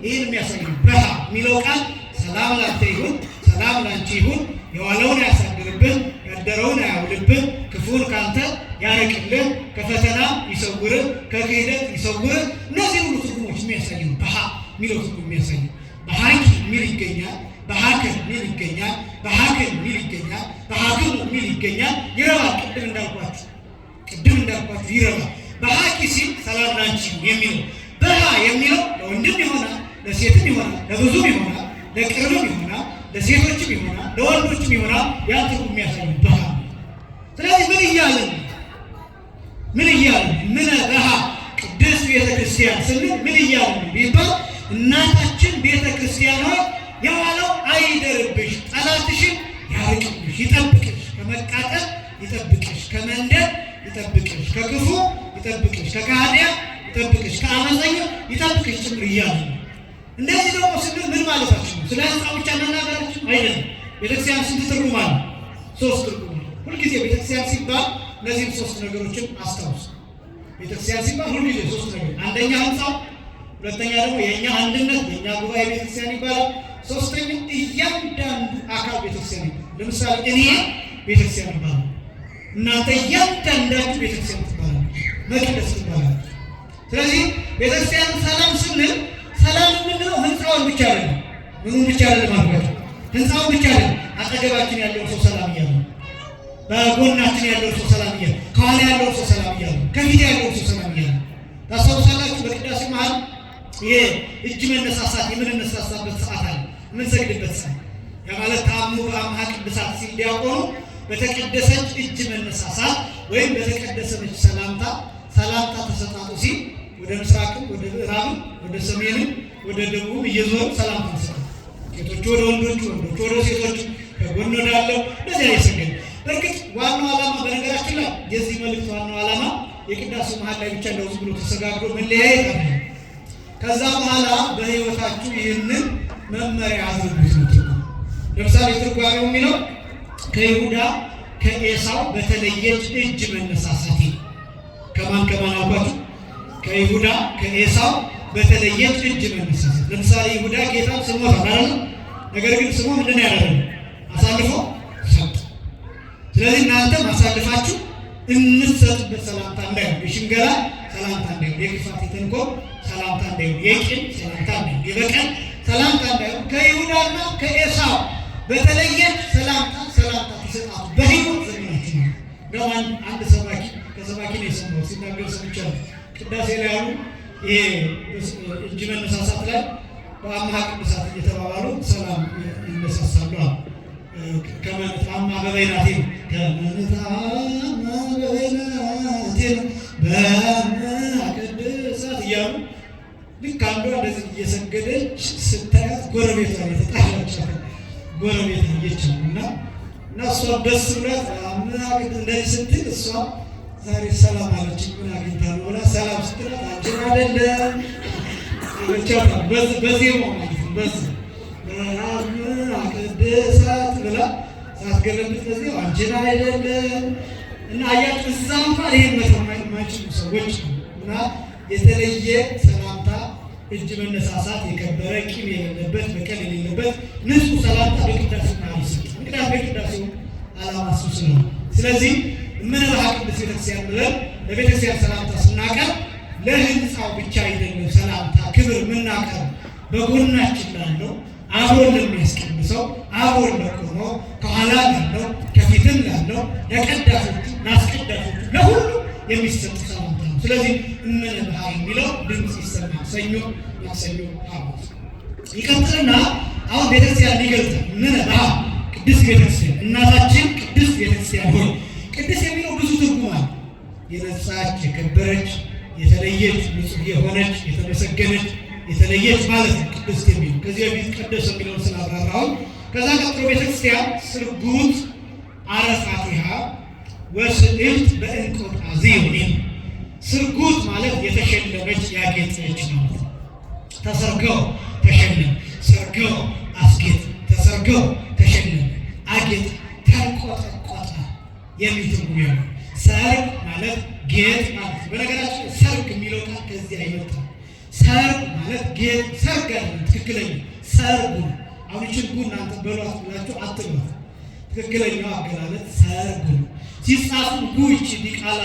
ይህን የሚያሳይ በሃ የሚለው ቃል ሰላም ላንተ ይሁን፣ ሰላም ላንቺ ይሁን፣ የዋለውን አያሳድርብህ፣ ያደረውን አያውልብህ፣ ክፉን ካንተ ያርቅልህ፣ ከፈተና ይሰውርህ፣ ከክህደት ይሰውርህ። እነዚህ ሁሉ ትርጉሞች የሚያሳይ ነው። በሃ የሚለው ትርጉም የሚያሳይ በሃኪ የሚል ይገኛል፣ በሃክም የሚል ይገኛል፣ በሃክም የሚል ይገኛል፣ በሃክም የሚል ይገኛል። ይረባል። ቅድም እንዳልኳችሁ ይረባል። በሃኪ ሲል ሰላም ላንቺ የሚለው በሃ የሚለው ለወንድም ይሆናል፣ ለሴትም ይሆናል፣ ለብዙም ይሆናል፣ ለቅርብም ይሆናል፣ ለሴቶችም ይሆናል፣ ለወንዶችም ይሆናል። ያን ትርጉም የሚያሳይ በሃ። ስለዚህ ምን እያልን ምን በሃ ቅድስት ቤተክርስቲያን ስንል ምን እያልን ቢባል እናታችን ቤተክርስቲያን ሆይ የዋለው አይደርብሽ፣ ጠላትሽን ያርቅብሽ፣ ይጠብቅሽ፣ ከመቃጠል ይጠብቅሽ፣ ከመንደር ይጠብቅሽ፣ ከክፉ ይጠብቅሽ፣ ከካህዲያን ይጠብቅሽ፣ ከአመፀኛ ይጠብቅሽ ጭምር እያለ ነው። እንደዚህ ደግሞ ስንል ምን ማለታችን ነው? ስለ ሕንፃ ብቻ መናገራችን አይደለም። ቤተክርስቲያን ስንት ትርጉም አለ? 3 ትርጉም አለ። ሁልጊዜ ቤተክርስቲያን ሲባል እነዚህም 3 ነገሮችን አስታውስ። ቤተክርስቲያን ሲባል ሁልጊዜ 3 ነገር፣ አንደኛ ሕንፃው፣ ሁለተኛ ደግሞ የእኛ አንድነት የእኛ ጉባኤ ቤተክርስቲያን ይባላል። ሶስተኛ እያንዳንዱ አካል ቤተክርስቲያን ይባላል። ለምሳሌ እኔ ቤተክርስቲያን ይባላል፣ እናንተ እያንዳንዳችሁ ቤተክርስቲያን ትባላል፣ መቅደስ ትባላል። ስለዚህ ቤተክርስቲያን ሰላም ስንል ሰላም የምንለው ህንፃውን ብቻ አይደለም፣ ምኑን ብቻ አይደለም ማለት ነው። ህንፃውን ብቻ አይደለም፣ አጠገባችን ያለው ሰው ሰላም እያለ ነው። በጎናችን ያለው ሰው ሰላም እያለ፣ ከኋላ ያለው ሰው ሰላም እያለ፣ ከፊት ያለው ሰው ሰላም እያለ ታስታውሳላችሁ። በቅዳሴ መሀል ይሄ እጅ መነሳሳት የምንነሳሳበት ሰዓት አለ፣ የምንሰግድበት ሰዓት። ያ ማለት ተአምኑ በአምሃ ቅድሳት ሲል ዲያቆኑ በተቀደሰች እጅ መነሳሳት ወይም በተቀደሰች ሰላምታ ተሰጣጡ ሲል ወደ ምስራቅም ወደ ምዕራብም ወደ ሰሜንም ወደ ደቡብም እየዞሩ ሰላምታ ተሰጣጡ። ሴቶቹ ወደ ወንዶቹ፣ ወንዶቹ ወደ ሴቶቹ፣ ከጎን ወዳለው እንደዚያ ይሰገድ። በእርግጥ ዋናው ዓላማ በነገራችን ላይ የዚህ መልእክት ዋናው ዓላማ የቅዳሴው መሀል ላይ ብቻ እንደው ዝም ብሎ ተሰጋግዶ መለያየት አለ። ከዛ በኋላ በሕይወታችሁ ይህንን መመሪያ አድርጉት ነው። ለምሳሌ ትርጓሜው የሚለው ከይሁዳ ከኤሳው በተለየች እጅ መነሳሳት። ከማን አልኳችሁ? ከይሁዳ ከኤሳው በተለየች እጅ መነሳሳት። ለምሳሌ ይሁዳ ጌታን ስሞታል አይደል? ነገር ግን ስሙ ምንድን ነው ያደረገው? አሳልፎ ሰጠ። ስለዚህ እናንተም አሳልፋችሁ እንሰጥበት ሰላምታ እንዳይሆን፣ የሽንገላ ሰላምታ እንዳይሆን፣ የክፋት የተንኮል ሰላምታ እንዳይሆን፣ የቂም ሰላምታ እንዳይሆን፣ የበቀል ሰላምታ እንዳይሆን ከይሁዳና ከኤሳው በተለየች ሰላምታ ተሰጣጡ በሕይወት ዘመናችሁ ነው። እንደውም አንድ ሰባኪ ከሰባኪ ነው የሰማሁት ሲናገር ሰምቻለሁ። ቅዳሴ ላይ ያሉ ይሄ እጅ መነሳሳት ላይ በአምሃ ቅዱሳት እየተባባሉ ሰላም ይነሳሳሉ። ከመንታማ በበይናቴ በአምሃ ቅዱሳት እያሉ ልክ አንዷ እንደዚህ እየሰገደች ስታያት ጎረቤቷ የተጣላች ጎረቤት እየቻሉ እና እሷም ደስ ብሏት እንደዚህ ስትል እሷ ዛሬ ሰላም አለች ምን አግኝታ ነው ብላ ሰላም ስትላት አንቺን አይደለም ይቻላል በዜማው ማለት ነው። በዚህ ቅድሳት ብላ ሳትገለብጥ በዚህ አንቺን አይደለም እና አያት እዛ እንኳን ይሄን መተው የማይችሉ ሰዎች እና የተለየ ሰላምታ እጅ መነሳሳት የከበረ ቂም የሌለበት በቀል የሌለበት ንጹህ ሰላምታ በቅዳሴው መሀል ይሰጣል። ምክንያቱም በቅዳሴው ዓላማ እሱ ስለሆነ፣ ስለዚህ እምንበሃ ቅድስት ቤተክርስቲያን ብለን ለቤተክርስቲያን ሰላምታ ስናቀርብ ለህንፃው ብቻ አይደለም ሰላምታ ክብር የምናቀርብ በጎናችን ላለው አብሮን ለሚያስቀድሰው አብሮን ለቆመው ከኋላ ላለው ከፊትም ላለው ለቀዳሾቹ ለአስቀዳሾቹ ለሁሉ የሚሰጥ ሰላምታ ነው። ስለዚህ እምንበሃ የሚለው ድምፅ ይሰማል። ሰኞ፣ ማክሰኞ፣ ሐሙስ ይቀጥልና አሁን ቤተክርስቲያን ሊገልጣል። እምንበሃ ቅድስት ቤተክርስቲያን እናታችን ቅድስት ቤተክርስቲያን ሆይ። ቅድስት የሚለው ብዙ ትርጉም አለ። የነጻች፣ የከበረች፣ የተለየች፣ ንጹሕ የሆነች፣ የተመሰገነች፣ የተለየች ማለት ነው ቅድስት የሚለው። ከዚህ በፊት ቀደሰ የሚለውን ስላብራራሁ ከዛ ቀጥሎ ቤተክርስቲያን ስርጉት አረፋቲሃ ወስዕልት በእንቆጣዚዮን። ስርጉት ማለት የተሸለመች ያጌጠች ማለት ነው። ተሰርገው ተሸለመ፣ ሰርገው አስጌጥ፣ ተሰርገው ተሸለመ፣ አጌጥ፣ ተንቆጠቆጠ የሚል ትርጉም ያለው። ሰርግ ማለት ጌጥ ማለት ነው። በነገራችን ሰርግ የሚለው ቃል ከዚህ አይመጣም። ሰርግ ማለት ጌጥ፣ ሰርግ አይደለም ትክክለኛ ሰርጉ። አሁን ይችልጉ እናንተ በሏት ብላችሁ አትሏት። ትክክለኛው አገላለጥ ሰርጉ ሲጻፉ ጉች ዲቃላ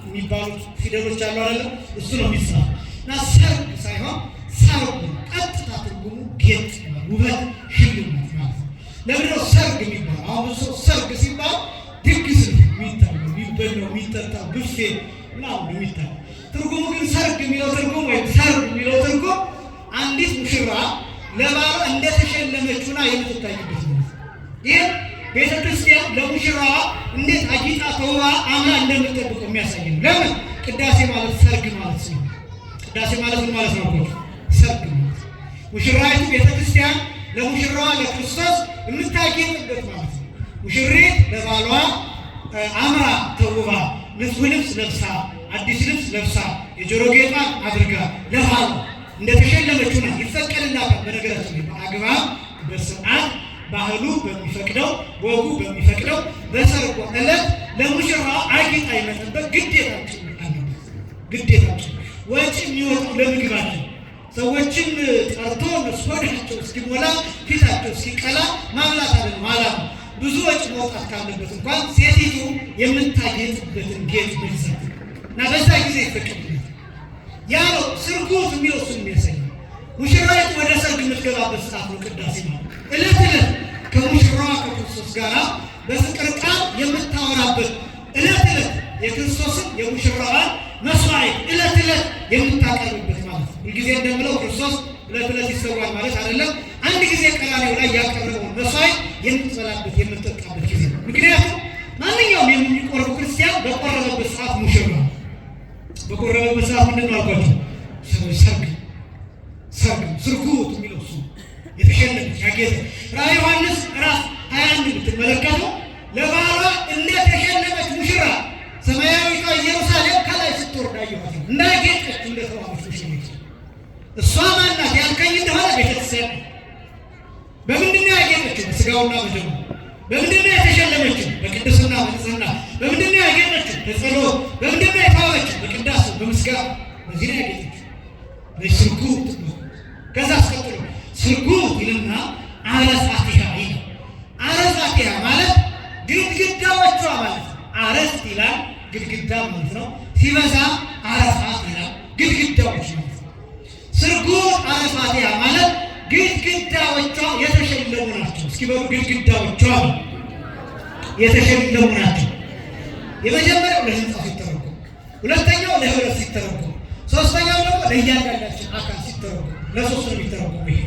የሚባሉት ፊደሎች አሉ አይደለም? እሱ ነው የሚጻፍ እና ሰርግ ሳይሆን ሰርጉ ቀጥታ ትርጉሙ ጌጥ፣ ውበት፣ ሽልማት ማለት ነው። ለምንድነው ሰርግ የሚባለው? አሁን ብዙ ሰው ሰርግ ሲባል ድግስ የሚታየው የሚበላው የሚጠጣው ብፌ ምናምን የሚታየው። ትርጉሙ ግን ሰርግ የሚለው ትርጉም ወይም ሰርግ የሚለው ትርጉም አንዲት ሙሽራ ለባሏ እንደተሸለመች ሆና የምትታይበት ነው። ይህ ቤተ ክርስቲያን ለሙሽራዋ እንዴት አጊጣ ተውባ አምራ እንደምትጠብቀው የሚያሳይ ነው። ለምን? ቅዳሴ ማለት ሰርግ ማለት ነው። ቅዳሴ ማለት ምን ማለት ነው? ሰርግ ማለት ሙሽራይቱ ቤተ ክርስቲያን ለሙሽራዋ ለክርስቶስ የምታጌጥበት ማለት ነው። ሙሽሪት ለባሏ አምራ ተውባ ንጹሕ ልብስ ለብሳ አዲስ ልብስ ለብሳ የጆሮ ጌጧን አድርጋ ለባሏ እንደተሸለመች ሆና ይፈቀድላታል። በነገራችን ላይ በአግባብ በስርዓት ባህሉ በሚፈቅደው ወጉ በሚፈቅደው በሰርጓ ዕለት ለሙሽራዋ አጊጣ የመጠበቅ ግዴታችን አለበት። ግዴታችን ወጪ የሚወጣው ለምግብ አለ። ሰዎችን ጠርቶ ሆዳቸው እስኪሞላ ፊታቸው እስኪቀላ ማብላት አይደለም ዓላማው። ብዙ ወጪ መውጣት ካለበት እንኳን ሴቲቱ የምታጌጥበትን ጌጥ መግዛት እና በዛ ጊዜ ይፈቀድላታል። ያ ነው ስርጉት የሚለው እሱን የሚያሳይ። ሙሽራይቱ ወደ ሰርግ የምትገባበት ሰዓት ነው ቅዳሴ ማለት። ዕለት ዕለት ከሙሽራዋ ከክርስቶስ ጋር በፍቅር ቃል የምታወራበት ዕለት ዕለት የክርስቶስን የሙሽራዋን መስዋዕት ዕለት ዕለት የምታቀርብበት ማለት ነው። ሁልጊዜ እንደምለው ክርስቶስ ዕለት ዕለት ይሰዋል ማለት አይደለም። አንድ ጊዜ ቀራንዮ ላይ ያቀረበውን መስዋዕት የምትበላበት የምትጠጣበት ጊዜ ነው። ምክንያቱም ማንኛውም የሚቆርብ ክርስቲያን በቆረበበት ሰዓት ሙሽራ በቆረበበት ሰዓት ምንድን ነው አልኳቸው? ሰርግ ስርጉት የሚለው እሱ የተሸለመች ያጌጠ ራዕየ ዮሐንስ ራስ 21 ብትመለከቱ ለባሏ እንደተሸለመች ሙሽራ ሰማያዊቷ ኢየሩሳሌም ከላይ ስትወርድ አየኋት። እንዳጌጠች እንደተዋበች ሙሽራ እሷ ማናት ያልከኝ እንደሆነ ቤተክርስቲያን በምንድን ነው ያጌጠችው? በሥጋውና በደሙ። በምንድን ነው የተሸለመችው? በቅድስና በንጽሕና። በምንድን ነው ያጌጠችው? በጸሎት። በምንድን ነው የተዋበችው? በቅዳሴ በምስጋና። በዚህ ነው ያጌጠችው። ስርጉት ነው። ከዛ አስቀጥሎ ስርጉት ይልና አረሳቲሃ ይላል። አረሳቲሃ ማለት ግድግዳዎቿ ማለት ነው። አረስት ይላል ግድግዳ ማለት ነው። ሲበዛ አረፋት ይላል ግድግዳዎች ማለት ነው። ስርጉት አረሳቲሃ ማለት ግድግዳዎቿ የተሸለሙ ናቸው። እስኪ በሉ ግድግዳዎቿ የተሸለሙ ናቸው። የመጀመሪያው ለሕንፃው ሲተረጎም፣ ሁለተኛው ለህብረት ሲተረጎም፣ ሶስተኛው ደግሞ ለእያንዳንዳችን አካል ሲተረጎም ለሶስት ነው የሚተረጎም። ይሄ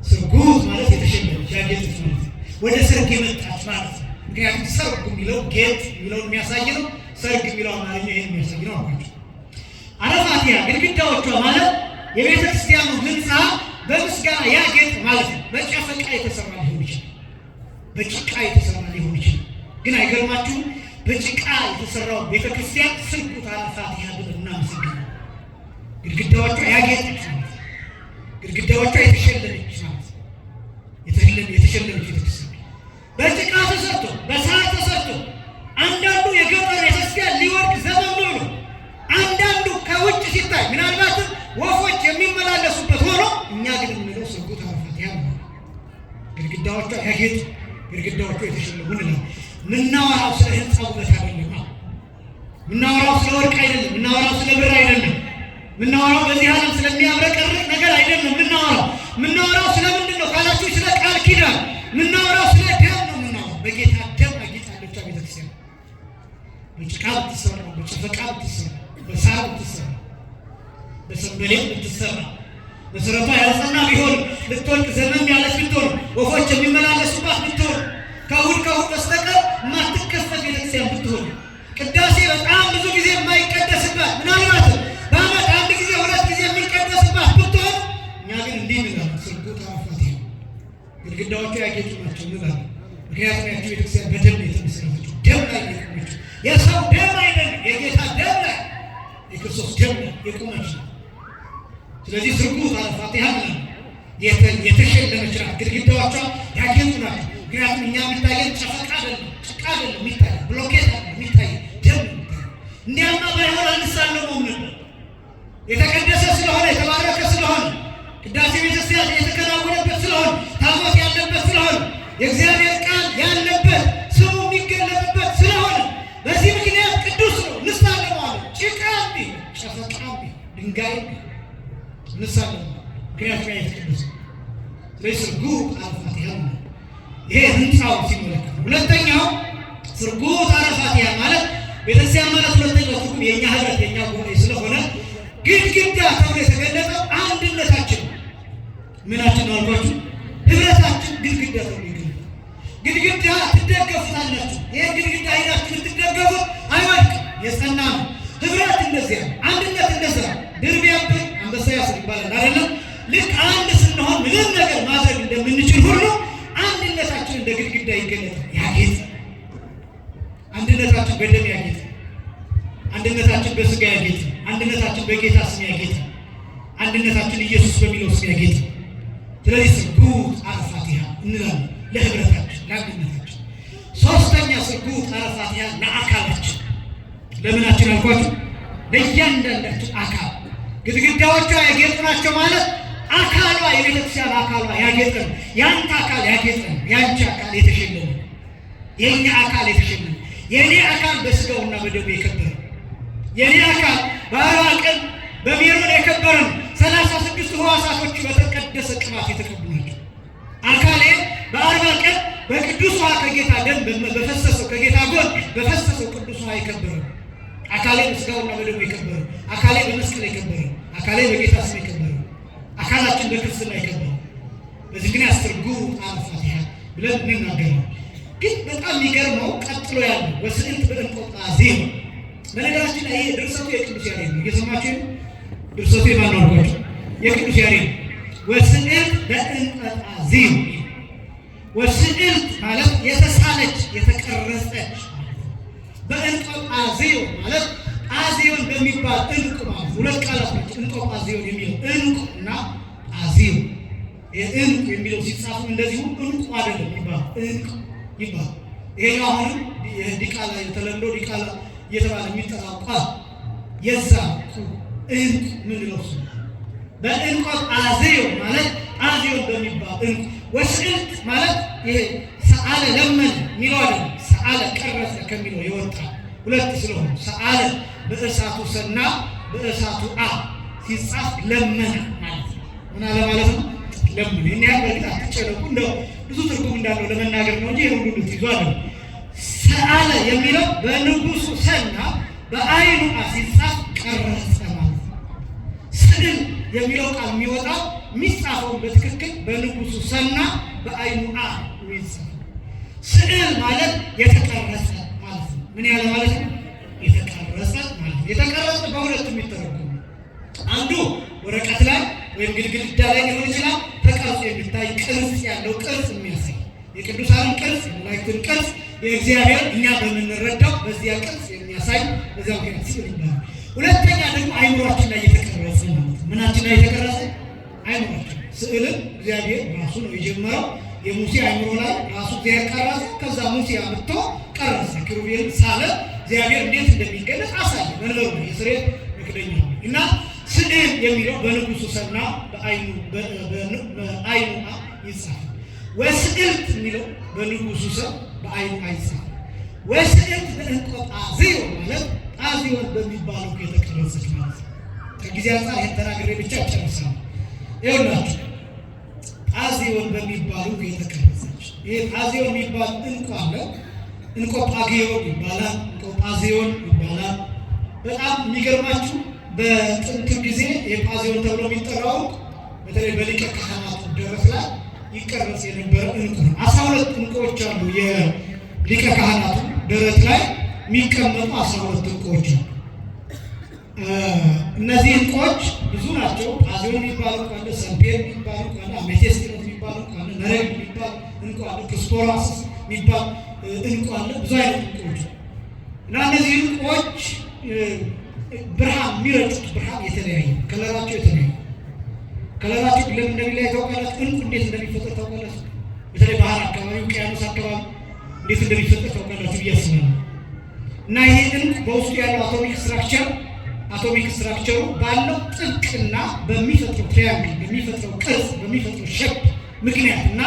ስርጉት ማለት የተሸለመች ያጌጠች ማለት ነው። ወደ ሰርግ የመጣች ማለት ነው። ምክንያቱም ሰርግ የሚለው ጌጥ የሚለውን የሚያሳይ ነው። ሰርግ የሚለው አማርኛ ይሄን የሚያሳይ ነው አልኳቸው። አረፋቲያ ግድግዳዎቿ ማለት የቤተ ክርስቲያኑ ህንፃ በምስጋና ያጌጥ ማለት ነው። በጨፈቃ የተሰራ ሊሆን ይችላል፣ በጭቃ የተሰራ ሊሆን ይችላል። ግን አይገርማችሁም? በጭቃ የተሰራው ቤተክርስቲያን ስርጉት አረፋቲያ ብለን እናመሰግናለን። ግድግዳዎቿ ያጌጠች ማለት ነው። ግድግዳዎቿ የተሸለመች ማለት ነው። የተሸለመች ቤተክርስቲያን በጭቃ ተሰርቶ በሳር ተሰርቶ አንዳንዱ የገጠር ቤተክርስቲያን ሊወድቅ ዘመን ነው። አንዳንዱ ከውጭ ሲታይ ምናልባትም ወፎች የሚመላለሱበት ሆኖ እኛ ግን የምንለው ስርጉት አረፋቲያ ነው። ግድግዳዎቿ ያጌጡ፣ ግድግዳዎቿ የተሸለሙ እንላለን። ምናወራው ስለ ህንፃ ውበት አይደለም። ምናወራው ስለ ወርቅ አይደለም። ምናወራው ስለ ብር አይደለም። ምናወራው በዚህ ዓለም ስለሚያብረቀርቅ ነገር አይደለም። ምናወራው ስለምንድን ነው ካላችሁ ስለ ቃል ኪዳን። ምናወራው ስለ ደም ነው። ምናወራው በጌታ ደም አጊጣለች ቤተክርስቲያን። በጭቃ ብትሰራ፣ በጨፈቃ ብትሰራ፣ በሳር ብትሰራ፣ በሰንበሌጥ ብትሰራ፣ መሰረቷ ያልጸና ቢሆን ልትወድቅ ዘመን ያለች ብትሆን ወፎች የሚመላለሱባት ብትሆን ከእሑድ በስተቀር የማትከፈት ቤተክርስቲያን ብትሆን ቅዳሴ በጣም ብዙ ጊዜ የማይቀደስባት ምናልባት በዓመት አንድ ጊዜ ሁለት ጊዜ የሚቀደስባት ብትሆን እኛ ግን እንዲህ እንላለን፣ ስርጉት አረፋቲያ ግድግዳዎቹ ያጌጡ ናቸው እንላለን። ምክንያቱም ያቺ ቤተክርስቲያን በደም ነው የተመሰረተችው። ደም ላይ የቆመችው የሰው ደም አይደለም፣ የጌታ ደም ላይ የክርስቶስ ደም ላይ የቆመች ነው። ስለዚህ ስርጉት አረፋቲያ የተሸለመች ናት። ግድግዳዎቿ ያጌጡ ናቸው። ምክንያቱም እኛ የሚታየን ጨፈቃ አይደለም፣ ጭቃ አይደለም የሚታየን፣ ብሎኬት አይደለም የሚታየን፣ ደም የሚታየን። እንዲያማ ባይሆን አንሳለመውም ነበር። የተቀደሰ ስለሆነ የተባረከ ስለሆነ ቅዳሴ ቤተክርስቲያን የተከናወነበት ስለሆነ ታቦት ያለበት ስለሆነ የእግዚአብሔር ቃል ያለበት ስሙ የሚገለጥበት ስለሆነ በዚህ ምክንያት ቅዱስ ነው። እንሳለመዋለን። ጭቃ ቢሆን ጨፈቃ ቢሆን ድንጋይ እንሳለመዋለን። ምክንያቱም ያ የተቀደሰ። ስለዚህ ስርጉት አረፋቲያ ነው። ይሄ ህንፃው ሲመለከት። ሁለተኛው ስርጉት አረፋቲያ ማለት ቤተክርስቲያን ማለት ሁለተኛው ትርጉም የእኛ ህብረት የእኛ ጉባኤ ስለሆነ ግድግዳ ተብሎ የተገለጠው አንድነታችን ምናችን ነው አልኳችሁ? ህብረታችን ግድግዳ ተብሎ ይገለጣል። ግድግዳ ትደገፉታላችሁ። ይሄ ግድግዳ ሄዳችሁ ልትደገፉት አይወድቅም፣ የጸና ነው። ህብረት እንደዚያ፣ አንድነት እንደዚያ። ድር ቢያብር አንበሳ ያስር ይባላል አይደለም? ልክ አንድ ስንሆን ምንም ነገር ማድረግ እንደምንችል ሁሉ አንድነታችን እንደ ግድግዳ ይገለጣል፣ ያጌጠ። አንድነታችን በደም ያጌጠ፣ አንድነታችን በስጋ ያጌጠ፣ አንድነታችን በጌታ ስም ያጌጠ፣ አንድነታችን ኢየሱስ በሚለው ስም ያጌጠ። ስለዚህ ስርጉት አረፋቲያ እንላለን ለህብረታችን፣ ለአንድነታችን። ሶስተኛ ስርጉት አረፋቲያ ለአካላችን። ለምናችን አልኳችሁ? ለእያንዳንዳችን አካል ግድግዳዎቿ ያጌጡ ናቸው ማለት አካሏ የቤተክርስቲያን አካሏ ያጌጠ ነው። ያንተ አካል ያጌጠ ነው። ያንቺ አካል የተሸለመ፣ የእኛ አካል የተሸለመ። የእኔ አካል በስጋውና በደሙ የከበረ፣ የእኔ አካል በአርባ ቀን በሜሮን የከበረ ነው። 36 ሕዋሳቶች በተቀደሰ ቅባት የተቀቡ ናቸው። አካሌ በ40 በቅዱስ ውሃ ከጌታ ደም በፈሰሰው ከጌታ ጎን በፈሰሰው ቅዱስ ውሃ የከበረ አካሌ በሥጋውና በደሙ የከበረ አካሌ በመስቀል የከበረ አካሌ በጌታ ስም የከበረ አካላችን በክርስትና የከበረ በዚህ ግን ያስተርጉ አልፋቲሃ ብለን እንናገራለን። ግን በጣም የሚገርመው ቀጥሎ ያለው ወስዕልት በእንቆጳዜም በነገራችን ላይ ይሄ ድርሰቱ የቅዱስ ያሬድ ነው። እየሰማችሁ ድርሰቱ የማን ነው? የቅዱስ ያሬድ። ወስዕልት በእንቆጳዜም ወስዕልት ማለት የተሳለች የተቀረጸች በእንቆጳዜም ማለት ጳዜዮን በሚባል እንቁ ማለት ሁለት ቃላት ናቸው። እንቆጳዜዮን የሚለው እንቁ እና ጳዜዮን እንቁ የሚለው ሲጻፉ እንደዚሁ እንቁ አይደለም ይባል እንቁ ይባል። ይሄኛው አሁንም ዲቃላ የተለምዶ ዲቃላ እየተባለ የሚጠራው ቃል የዛ እንቁ ምንለው እሱ በእንቆጳዜዮን ማለት ጳዜዮን በሚባል እንቁ። ወስዕልት ማለት ይሄ ሰአለ ለመነ የሚለው አይደለም። ሰአለ ቀረጸ ከሚለው የወጣ ሁለት ስለሆነ ሰአለ በእሳቱ ሰና በእሳቱ አ ሲጻፍ ለመነ ማለት ነው። ምን አለ ማለት ነው? ለምን እኛ በርግጥ አትጨነቁ፣ እንደው ብዙ ትርጉም እንዳለው ለመናገር ነው እንጂ ሁሉ ልትይዙ አይደለም። ሰአለ የሚለው በንጉሱ ሰና በአይኑ አ ሲጻፍ ቀረጸ ማለት ነው። ስዕል የሚለው ቃል የሚወጣው የሚጻፈው በትክክል በንጉሱ ሰና በአይኑ አ ይጻፍ። ስዕል ማለት የተቀረጸ ማለት ነው። ምን ያለ ማለት ነው? የተቀረጸ ማለት ነው። የተቀረጸ በሁለት የሚተረጎም አንዱ ወረቀት ላይ ወይም ግድግዳ ላይ ሊሆን ይችላል። ተቀርጾ የሚታይ ቅርጽ ያለው ቅርጽ የሚያሳይ የቅዱሳንን ቅርጽ የመላእክትን ቅርጽ የእግዚአብሔር እኛ በምንረዳው በዚያ ቅርጽ የሚያሳይ በዚያው ቅርጽ ይባላል። ሁለተኛ ደግሞ አይምሮአችን ላይ የተቀረጸ ማለት ነው። ምናችን ላይ የተቀረጸ? አይምሮአችን። ስዕልን እግዚአብሔር ራሱ ነው የጀመረው። የሙሴ አይምሮ ላይ ራሱ እግዚአብሔር ቀረጸ። ከዛ ሙሴ አምጥቶ ቀረጸ። ኪሩቤል ሳለ እግዚአብሔር እንዴት እንደሚገለጽ አሳየ። መንበሩ ነው የስሬት መክደኛ እና ስዕል የሚለው በንጉሱ ሰና በአይኑ አ ይጻፋል። ወስዕልት የሚለው በንጉሱ ሰ በአይኑ አ ይጻፋል። ወስዕልት በእንቆጳዜዮን ማለት ጳዜዮን በሚባለው የተቀረጸች ማለት ነው። ከጊዜ አንፃር ይህን ተናግሬ ብቻ ጨርሳለሁ። ይኸውላችሁ ጳዜዮን በሚባለው የተቀረጸች ይሄ ጳዜዮን የሚባል እንቁ አለ። እንቆጳጌዮን ይባላል፣ እንቆጳዜዮን ይባላል። በጣም የሚገርማችሁ በጥንት ጊዜ የጳዜዮን ተብሎ የሚጠራው በተለይ በሊቀ ካህናቱ ደረት ላይ ይቀረጽ የነበረ እንቁ ነው። 12 እንቁዎች አሉ። የሊቀ ካህናቱ ደረት ላይ የሚቀመጡ 12 እንቁዎች አሉ። እነዚህ እንቁዎች ብዙ ናቸው። ጳዜዮን የሚባሉ ካለ፣ ሰምፔር የሚባሉ ካለ፣ አሜቴስጢኖስ የሚባሉ ካለ፣ ነረግ የሚባል እንቁ አለ፣ ክርስቶራስ የሚባል እንቁ አለ። ብዙ አይነት እንቁዎች እና እነዚህ እንቁዎች ብርሃን የሚረጩት ብርሃን የተለያየ ከለራቸው የተለያየ ከለራቸው ለምን እንደሚለያይ ታውቃላችሁ? እንቁ እንዴት እንደሚፈጠር ታውቃላችሁ? በተለይ ባህር አካባቢ ውቅያኖስ አካባቢ እንዴት እንደሚፈጠር ታውቃላችሁ ብዬ አስባለሁ። እና ይሄ እንቁ በውስጡ ያለው አቶሚክ ስትራክቸሩ ባለው ጥብቅና በሚፈጥረው ትሪያንግል በሚፈጥረው ቅርጽ በሚፈጥረው ሼፕ ምክንያት እና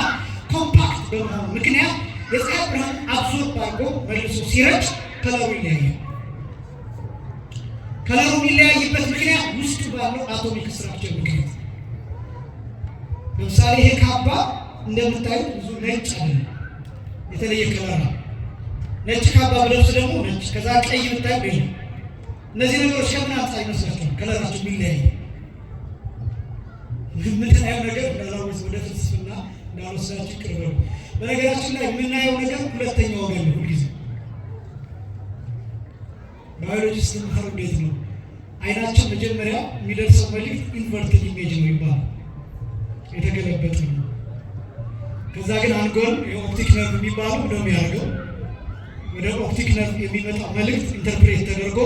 ኮምፓክት በመሆኑ ምክንያት የፀሐይ ብርሃን አብዞርብ አድርጎ መልሶ ሲረጭ ከለሩ ይለያያል። ከለሩ የሚለያይበት ምክንያት ውስጡ ባለው አቶሚክ ስትራክቸር ምክንያት። ለምሳሌ ይሄ ካባ እንደምታዩት ብዙ ነጭ አይደለም፣ የተለየ ከለር ነው። ነጭ ካባ ብለብስ ደግሞ ነጭ፣ ከዛ ቀይ ብታዩ ሌላ። እነዚህ ነገሮች ከምን አንፃር ይመስላችኋል ከለራቸው የሚለያይ? የምናየው ነገር እንዳላወስ ወደ ፍልስፍና እንዳልወስዳችሁ ቅርብ ነው። በነገራችን ላይ የምናየው ነገር ሁለተኛ ወገን ነው ሁልጊዜ። ባዮሎጂስት ምክር እንዴት ነው? አይናችን መጀመሪያ የሚደርሰው መልዕክት ኢንቨርትድ ኢሜጅ ነው ይባላል፣ የተገለበጠ ነው። ከዛ ግን አንጎል የኦፕቲክ ነርቭ የሚባለው እንደሚያደርገው ወደ ኦፕቲክ ነርቭ የሚመጣው መልዕክት ኢንተርፕሬት ተደርጎ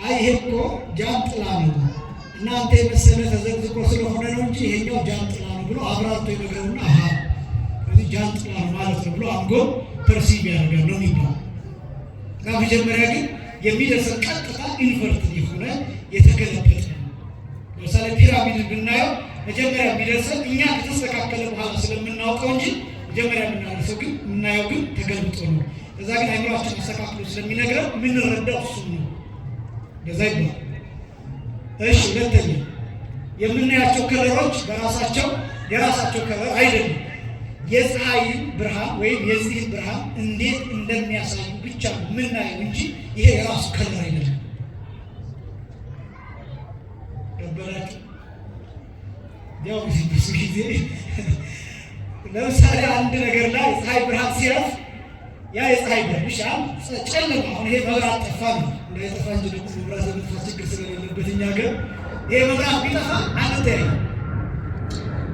አይ ይሄ እኮ ጃንጥላ ነው እናንተ የመሰለ ተዘግዝቆ ስለሆነ ነው እንጂ ይሄኛው ጃንጥላ ነው ብሎ አብራርቶ ይነግረውና አሃ ስለዚህ ጃንጥላ ነው ማለት ነው ብሎ አንጎል ፐርሲቭ ያደርጋል ነው የሚባለው። መጀመሪያ ግን የሚደርሰው ቀጥታ ኢንቨርትድ የሆነ የተገለበጠ ነው። ለምሳሌ ፒራሚድ ብናየው መጀመሪያ የሚደርሰው እኛ ከተስተካከለ በኋላ ስለምናውቀው እንጂ መጀመሪያ የምናየው ግን ተገልብጦ ነው። ከዛ ግን አይምሮአችን አስተካክሎ ስለሚነግረው የምንረዳው እሱ ነው። እንደዛ ይባላል። እሺ፣ ሁለተኛ የምናያቸው ከለሮች በራሳቸው የራሳቸው ከለር አይደለም። የፀሐይ ብርሃን ወይም የዚህ ብርሃን እንዴት እንደሚያሳዩ ብቻ ምናየው እንጂ ይሄ የራሱ ከለር አይደለም። ገበራችሁ? ያው ብዙ ጊዜ ለምሳሌ አንድ ነገር ላይ ፀሐይ ብርሃን ሲያልፍ ያ የፀሐይ ብርሃን ይሻል ጨለማ። አሁን ይሄ መብራት ጠፋ ነው እንዳይጠፋ እንጂ ደግሞ መብራት የመጥፋት ችግር ስለሌለበት እኛ ጋር ይሄ መብራት ቢጠፋ አንተያይ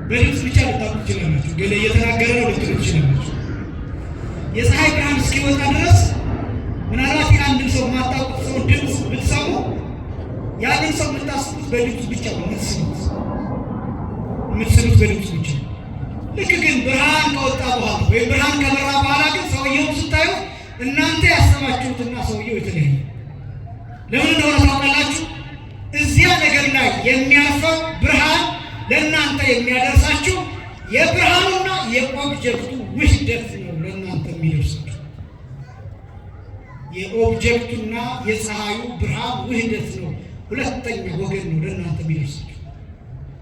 በድምፅ ብቻ ልታውቁ ትችላላችሁ። ገሌ እየተናገረ ነው ልትሉ ትችላላችሁ። የፀሐይ ብርሃን እስኪወጣ ድረስ ምናልባት የአንድን ሰው ማታውቁት ሰው ድምፅ ብትሰሙ ያንን ሰው የምታስቡት በድምፅ ብቻ ነው የምትስሉት በድምፅ ብቻ። ልክ ግን ብርሃን ከወጣ በኋላ ወይም ብርሃን ከበራ በኋላ ግን ሰውየውን ስታዩ እናንተ ያሰባችሁትና ሰውየው የተለያየ። ለምን እንደሆነ ታውቃላችሁ? እዚያ ነገር ላይ የሚያልፈው ብርሃን ለእናንተ የሚያደርሳችሁ የብርሃኑና የኦብጀክቱ ውህደት ነው። ለእናንተ የሚደርሳችሁ የኦብጀክቱና የፀሐዩ ብርሃን ውህደት ነው። ሁለተኛ ወገን ነው ለእናንተ የሚደርሳችሁ።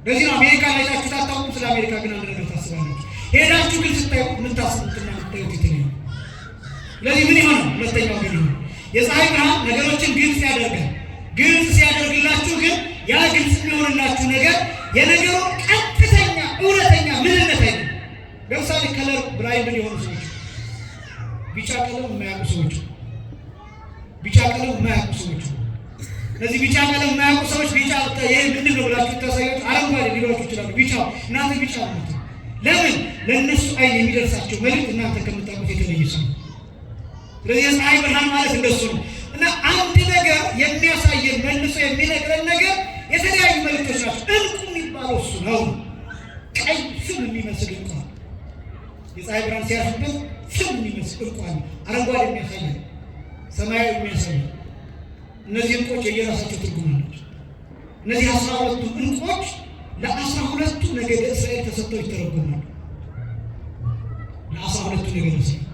በዚህ ነው አሜሪካ ላይ ታችሁ ታታውቁ። ስለ አሜሪካ ግን አንድ ነገር ታስባላችሁ። ሄዳችሁ ግን ስታዩት ምን ታስቡትና ምታዩት የተለየ። ስለዚህ ምን ይሆናል? ሁለተኛው ወገን ይሆናል። የፀሐይ ብርሃን ነገሮችን ግልጽ ያደርጋል። ግልጽ ሲያደርግላችሁ ግን ያ ግልጽ የሚሆንላችሁ ነገር የነገሩ ቀጥተኛ እውነተኛ ምንነት አይደለም። ለምሳሌ ከለር ብላይንድ የሆኑ ሰዎች፣ ቢጫ ቀለም የማያውቁ ሰዎች፣ እነዚህ ቢጫ ቀለም የማያውቁ ሰዎች ቢጫ ይሄ ምንድን ነው ብላችሁ ታሳያችሁ አረንጓዴ ሊሏችሁ ይችላሉ። ቢጫው እናንተ ቢጫ ነው። ለምን? ለእነሱ አይን የሚደርሳቸው መልዕክት እናንተ ከምታውቁት የተለየ ሰው። ስለዚህ የፀሐይ ብርሃን ማለት እንደሱ ነው። እና አንድ ነገር የሚያሳየን መልሶ የሚነግረን ነገር የተለያዩ መልዕክቶች ናቸው። እንቁ የሚባለው እሱ ነው። ቀይ ፍም የሚመስል እንቁ አለ። የፀሐይ ብርሃን ሲያርፍበት ፍም የሚመስል እንቁ አለ። አረንጓዴ የሚያሳየን፣ ሰማያዊ የሚያሳየን። እነዚህ እንቁዎች የየራሳቸው ትርጉም አላቸው። እነዚህ 12ቱ እንቁዎች ለ12ቱ ነገደ እስራኤል ተሰጥተው ይተረጎማሉ። ለ12ቱ ነገደ እስራኤል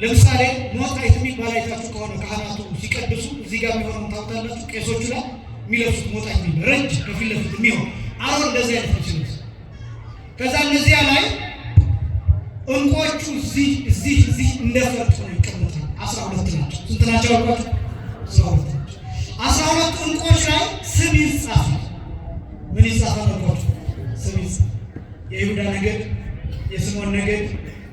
ለምሳሌ ሞጣይት የሚባል አይታችሁ ከሆነ ካህናቱ ሲቀድሱ እዚህ ጋር የሚሆነው ታውቃላችሁ። ቄሶቹ ላይ የሚለብሱት ሞጣይት የሚባል ረጅ ከፊት ለፊት የሚሆን አሁን እንደዚህ አይነት ነው። ከዛ እነዚያ ላይ እንቁዎቹ እዚህ እንደፈርጡ ነው ይቀመጣሉ። 12 ናቸው። ስንት ናቸው አልኳችሁ? 12 ናቸው። 12 እንቁዎች ላይ ስም ይጻፋል። ምን ይጻፋል አልኳችሁ? ስም ይጻፋል። የይሁዳ ነገድ፣ የስምዖን ነገድ፣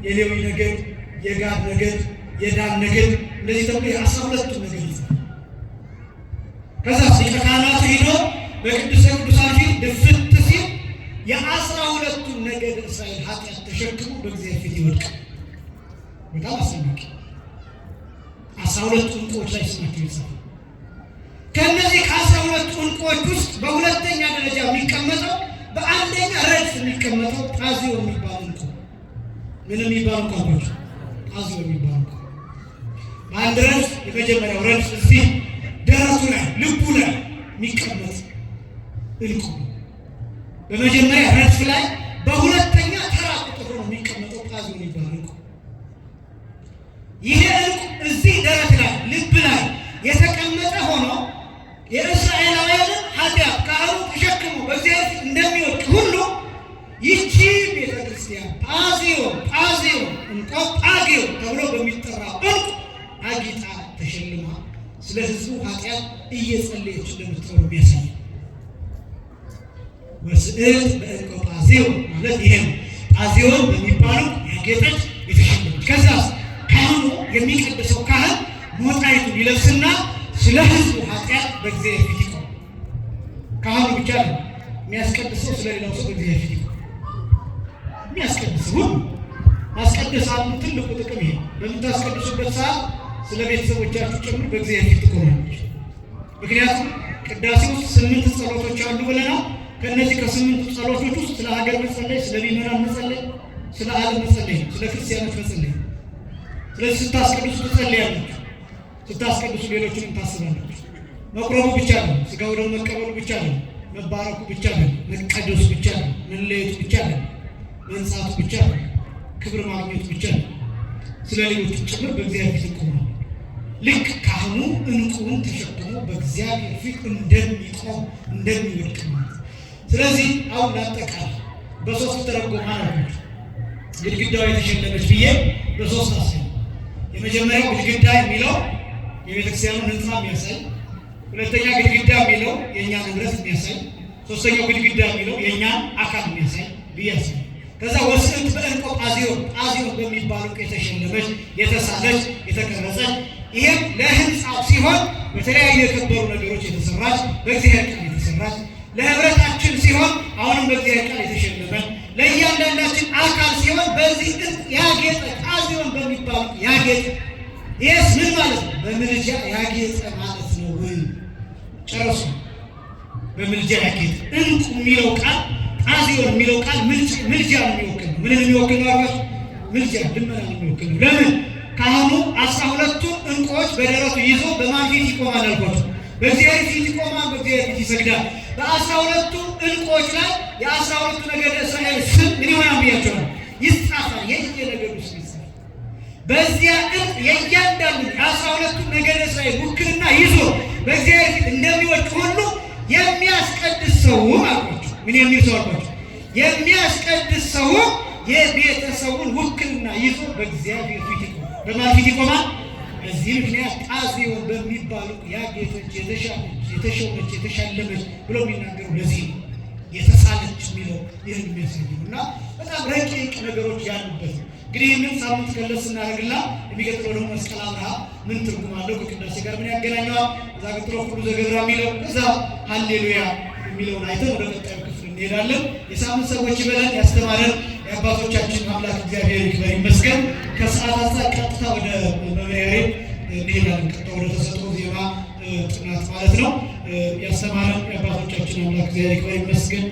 የሌዊ ነገድ፣ የጋድ ነገድ፣ የዳን ነገድ፣ እንደዚህ ተብሎ የ12ቱ ነገድ ይጻፋል። ከዛ ሊቀ ካህናቱ ሄዶ በቅዱሰ ቅዱሳን ፊት ድፍት ሲል የ12ቱ ነገድ እስራኤል ኃጢአት ተሸክሞ በእግዚአብሔር ፊት ይወድቃል። በጣም አስደናቂ 12ቱ እንቁዎች ላይ ስማቸው ይጻፋል። ከእነዚህ ከ12ቱ እንቁዎች ውስጥ በሁለተኛ ደረጃ የሚቀመጠው በአንደኛ ረድፍ የሚቀመጠው ጳዚዮ የሚባል እንቁ። ምን የሚባል እንቁ አሏቸው? ጳዚዮ የሚባል እንቁ። በአንድ ረድፍ የመጀመሪያው ረድፍ እዚህ ደረቱ ላይ ልቡ ላይ የሚቀመጥ እንቁ በመጀመሪያ ረድፍ ላይ፣ በሁለተኛ ተራ ቁጥር ነው የሚቀመጠው ጳዚዮ የሚባል እንቁ። ይሄ እንቁ እዚህ ደረት ላይ ልብ ላይ የተቀመጠ ሆኖ የእስራኤላውያንን ኃጢአት ካህኑ ተሸክሞ በእግዚአብሔር ፊት እንደሚወድቅ ሁሉ ይቺ ቤተ ክርስቲያን ጳዚዮ እንቆጳጊዮ ተብሎ በሚጠራው እንቁ አጊጣ ተሸልማ ስለ ሕዝቡ ኃጢአት እየጸለየች እንደምትኖር የሚያሳይ ወስዕት በእንቆጳዚዮ ማለት ይሄ ነው። ጳዚዮን በሚባለው ያጌጠች የተሸለመች። ከዛ ካህኑ የሚቀድሰው ካህን ሞጣይቱን ይለብስና ስለ ሕዝቡ ኃጢአት በእግዚአብሔር ፊት ይቆም። ካህኑ ብቻ ነው የሚያስቀድሰው፣ ስለሌላው ሰው በእግዚአብሔር ፊት ይቆም። የሚያስቀድሰው ማስቀደስ አንዱ ትልቁ ጥቅም ይሄ። በምታስቀድሱበት ሰዓት ስለ ቤተሰቦቻችሁ ጭምር በእግዚአብሔር ፊት ትቆማለች። ምክንያቱም ቅዳሴ ውስጥ 8 ጸሎቶች አሉ ብለናል። ከእነዚህ ከ8 ጸሎቶች ውስጥ ስለ ሀገር መጸለይ፣ ስለ ምዕመናን መጸለይ፣ ስለ ዓለም መጸለይ፣ ስለ ክርስቲያኖች መጸለይ። ስለዚህ ስታስቀድሱ ትጸልያላችሁ። ስታስቀድሱ ሌሎችንም ታስባላችሁ። መቁረቡ ብቻ ነው፣ ስጋ ወደሙ መቀበሉ ብቻ ነው፣ መባረኩ ብቻ ነው፣ መቀደሱ ብቻ ነው፣ መለየቱ ብቻ ነው፣ መንጻቱ ብቻ ነው፣ ክብር ማግኘቱ ብቻ ነው። ስለ ሌሎች ጭምር በእግዚአብሔር ፊት ይቆማል። ልክ ካህኑ እንቁን ተሸክሞ በእግዚአብሔር ፊት እንደሚቆም እንደሚወድቅ ማለት። ስለዚህ አሁን ላጠቃላይ በሶስት ተረጎማ ነው። ግድግዳው የተሸለመች ብዬ በሶስት አስብ። የመጀመሪያው ግድግዳ የሚለው የቤተክርስቲያኑን ህንፃ የሚያሳይ፣ ሁለተኛ ግድግዳ የሚለው የእኛ ንብረት የሚያሳይ፣ ሶስተኛው ግድግዳ የሚለው የእኛን አካል የሚያሳይ ብዬ አስብ። ከዛ ወስንት በእንቆ ጳዚዮን በሚባሉ የተሸለመች የተሳለች የተቀረጸች፣ ይሄም ለህንፃው ሲሆን በተለያዩ የከበሩ ነገሮች የተሰራች በእግዚአብሔር ቃል የተሰራች፣ ለህብረታችን ሲሆን አሁንም በእግዚአብሔር ቃል የተሸለመ፣ ለእያንዳንዳችን አካል ሲሆን በዚህ ያጌጠ ጳዚዮን በሚባሉ ያጌጠ። ይህስ ምን ማለት ነው? በምልጃ ያጌጠ ማለት ነው። ጨረሱ። በምልጃ ያጌጠ። እንቁ የሚለው ቃል ጳዚዮን የሚለው ቃል ምልጃ ነው የሚወክል ነው። ምንን የሚወክል ነው አልኳችሁ? ምልጃ ልመና ነው የሚወክል ነው። ለምን? ካህኑ 12ቱ እንቁዎች በደረቱ ይዞ በማን ፊት ይቆማል አልኳችሁ? በእግዚአብሔር ፊት ይቆማል፣ በእግዚአብሔር ፊት ይሰግዳል። በ12ቱ እንቁዎች ላይ የ12ቱ ነገደ እስራኤል ስም ምን ይሆናል ብያቸዋል? ይጻፋል። የየነገዱ ስም ይጻፋል። በዚያ እንቁ የእያንዳንዱ የ12ቱ ነገደ እስራኤል ውክልና ይዞ በእግዚአብሔር ፊት እንደሚወድ ሁሉ የሚያስቀድስ ሰው አልኳችሁ። ምን የሚል ሰው አልኳችሁ? የሚያስቀድስ ሰው የቤተሰቡን ውክልና ይዞ በእግዚአብሔር ፊት ይቆማል። በማን ፊት ይቆማል? በዚህ ምክንያት ጳዚዮን በሚባሉ ያጌጠች፣ የተሾመች፣ የተሸለመች ብሎ የሚናገሩ ለዚህ ነው። የተሳለች የሚለው ይህን የሚያሳይ ነው እና በጣም ረቂቅ ነገሮች ያሉበት ነው። እንግዲህ ይህንን ሳምንት ከለስ እናደርግና የሚቀጥለው ደግሞ መስቀል አብርሃ ምን ትርጉም አለው ከቅዳሴ ጋር ምን ያገናኘዋል? እዛ ቀጥሎ ሁሉ ዘገብራ የሚለው እዛ ሃሌሉያ የሚለውን አይተን ወደ ቀጣዩ ክፍል እንሄዳለን። የሳምንት ሰዎች ይበለን። ያስተማረን የአባቶቻችን አምላክ እግዚአብሔር ይክበር ይመስገን። ከሰዓት አንፃር ቀጥታ ወደ መመሪያ እንሄዳለን። ቀጥታ ወደ ተሰጥኦ ዜማ ጥናት ማለት ነው። ያስተማረን የአባቶቻችን አምላክ እግዚአብሔር ይክበር ይመስገን።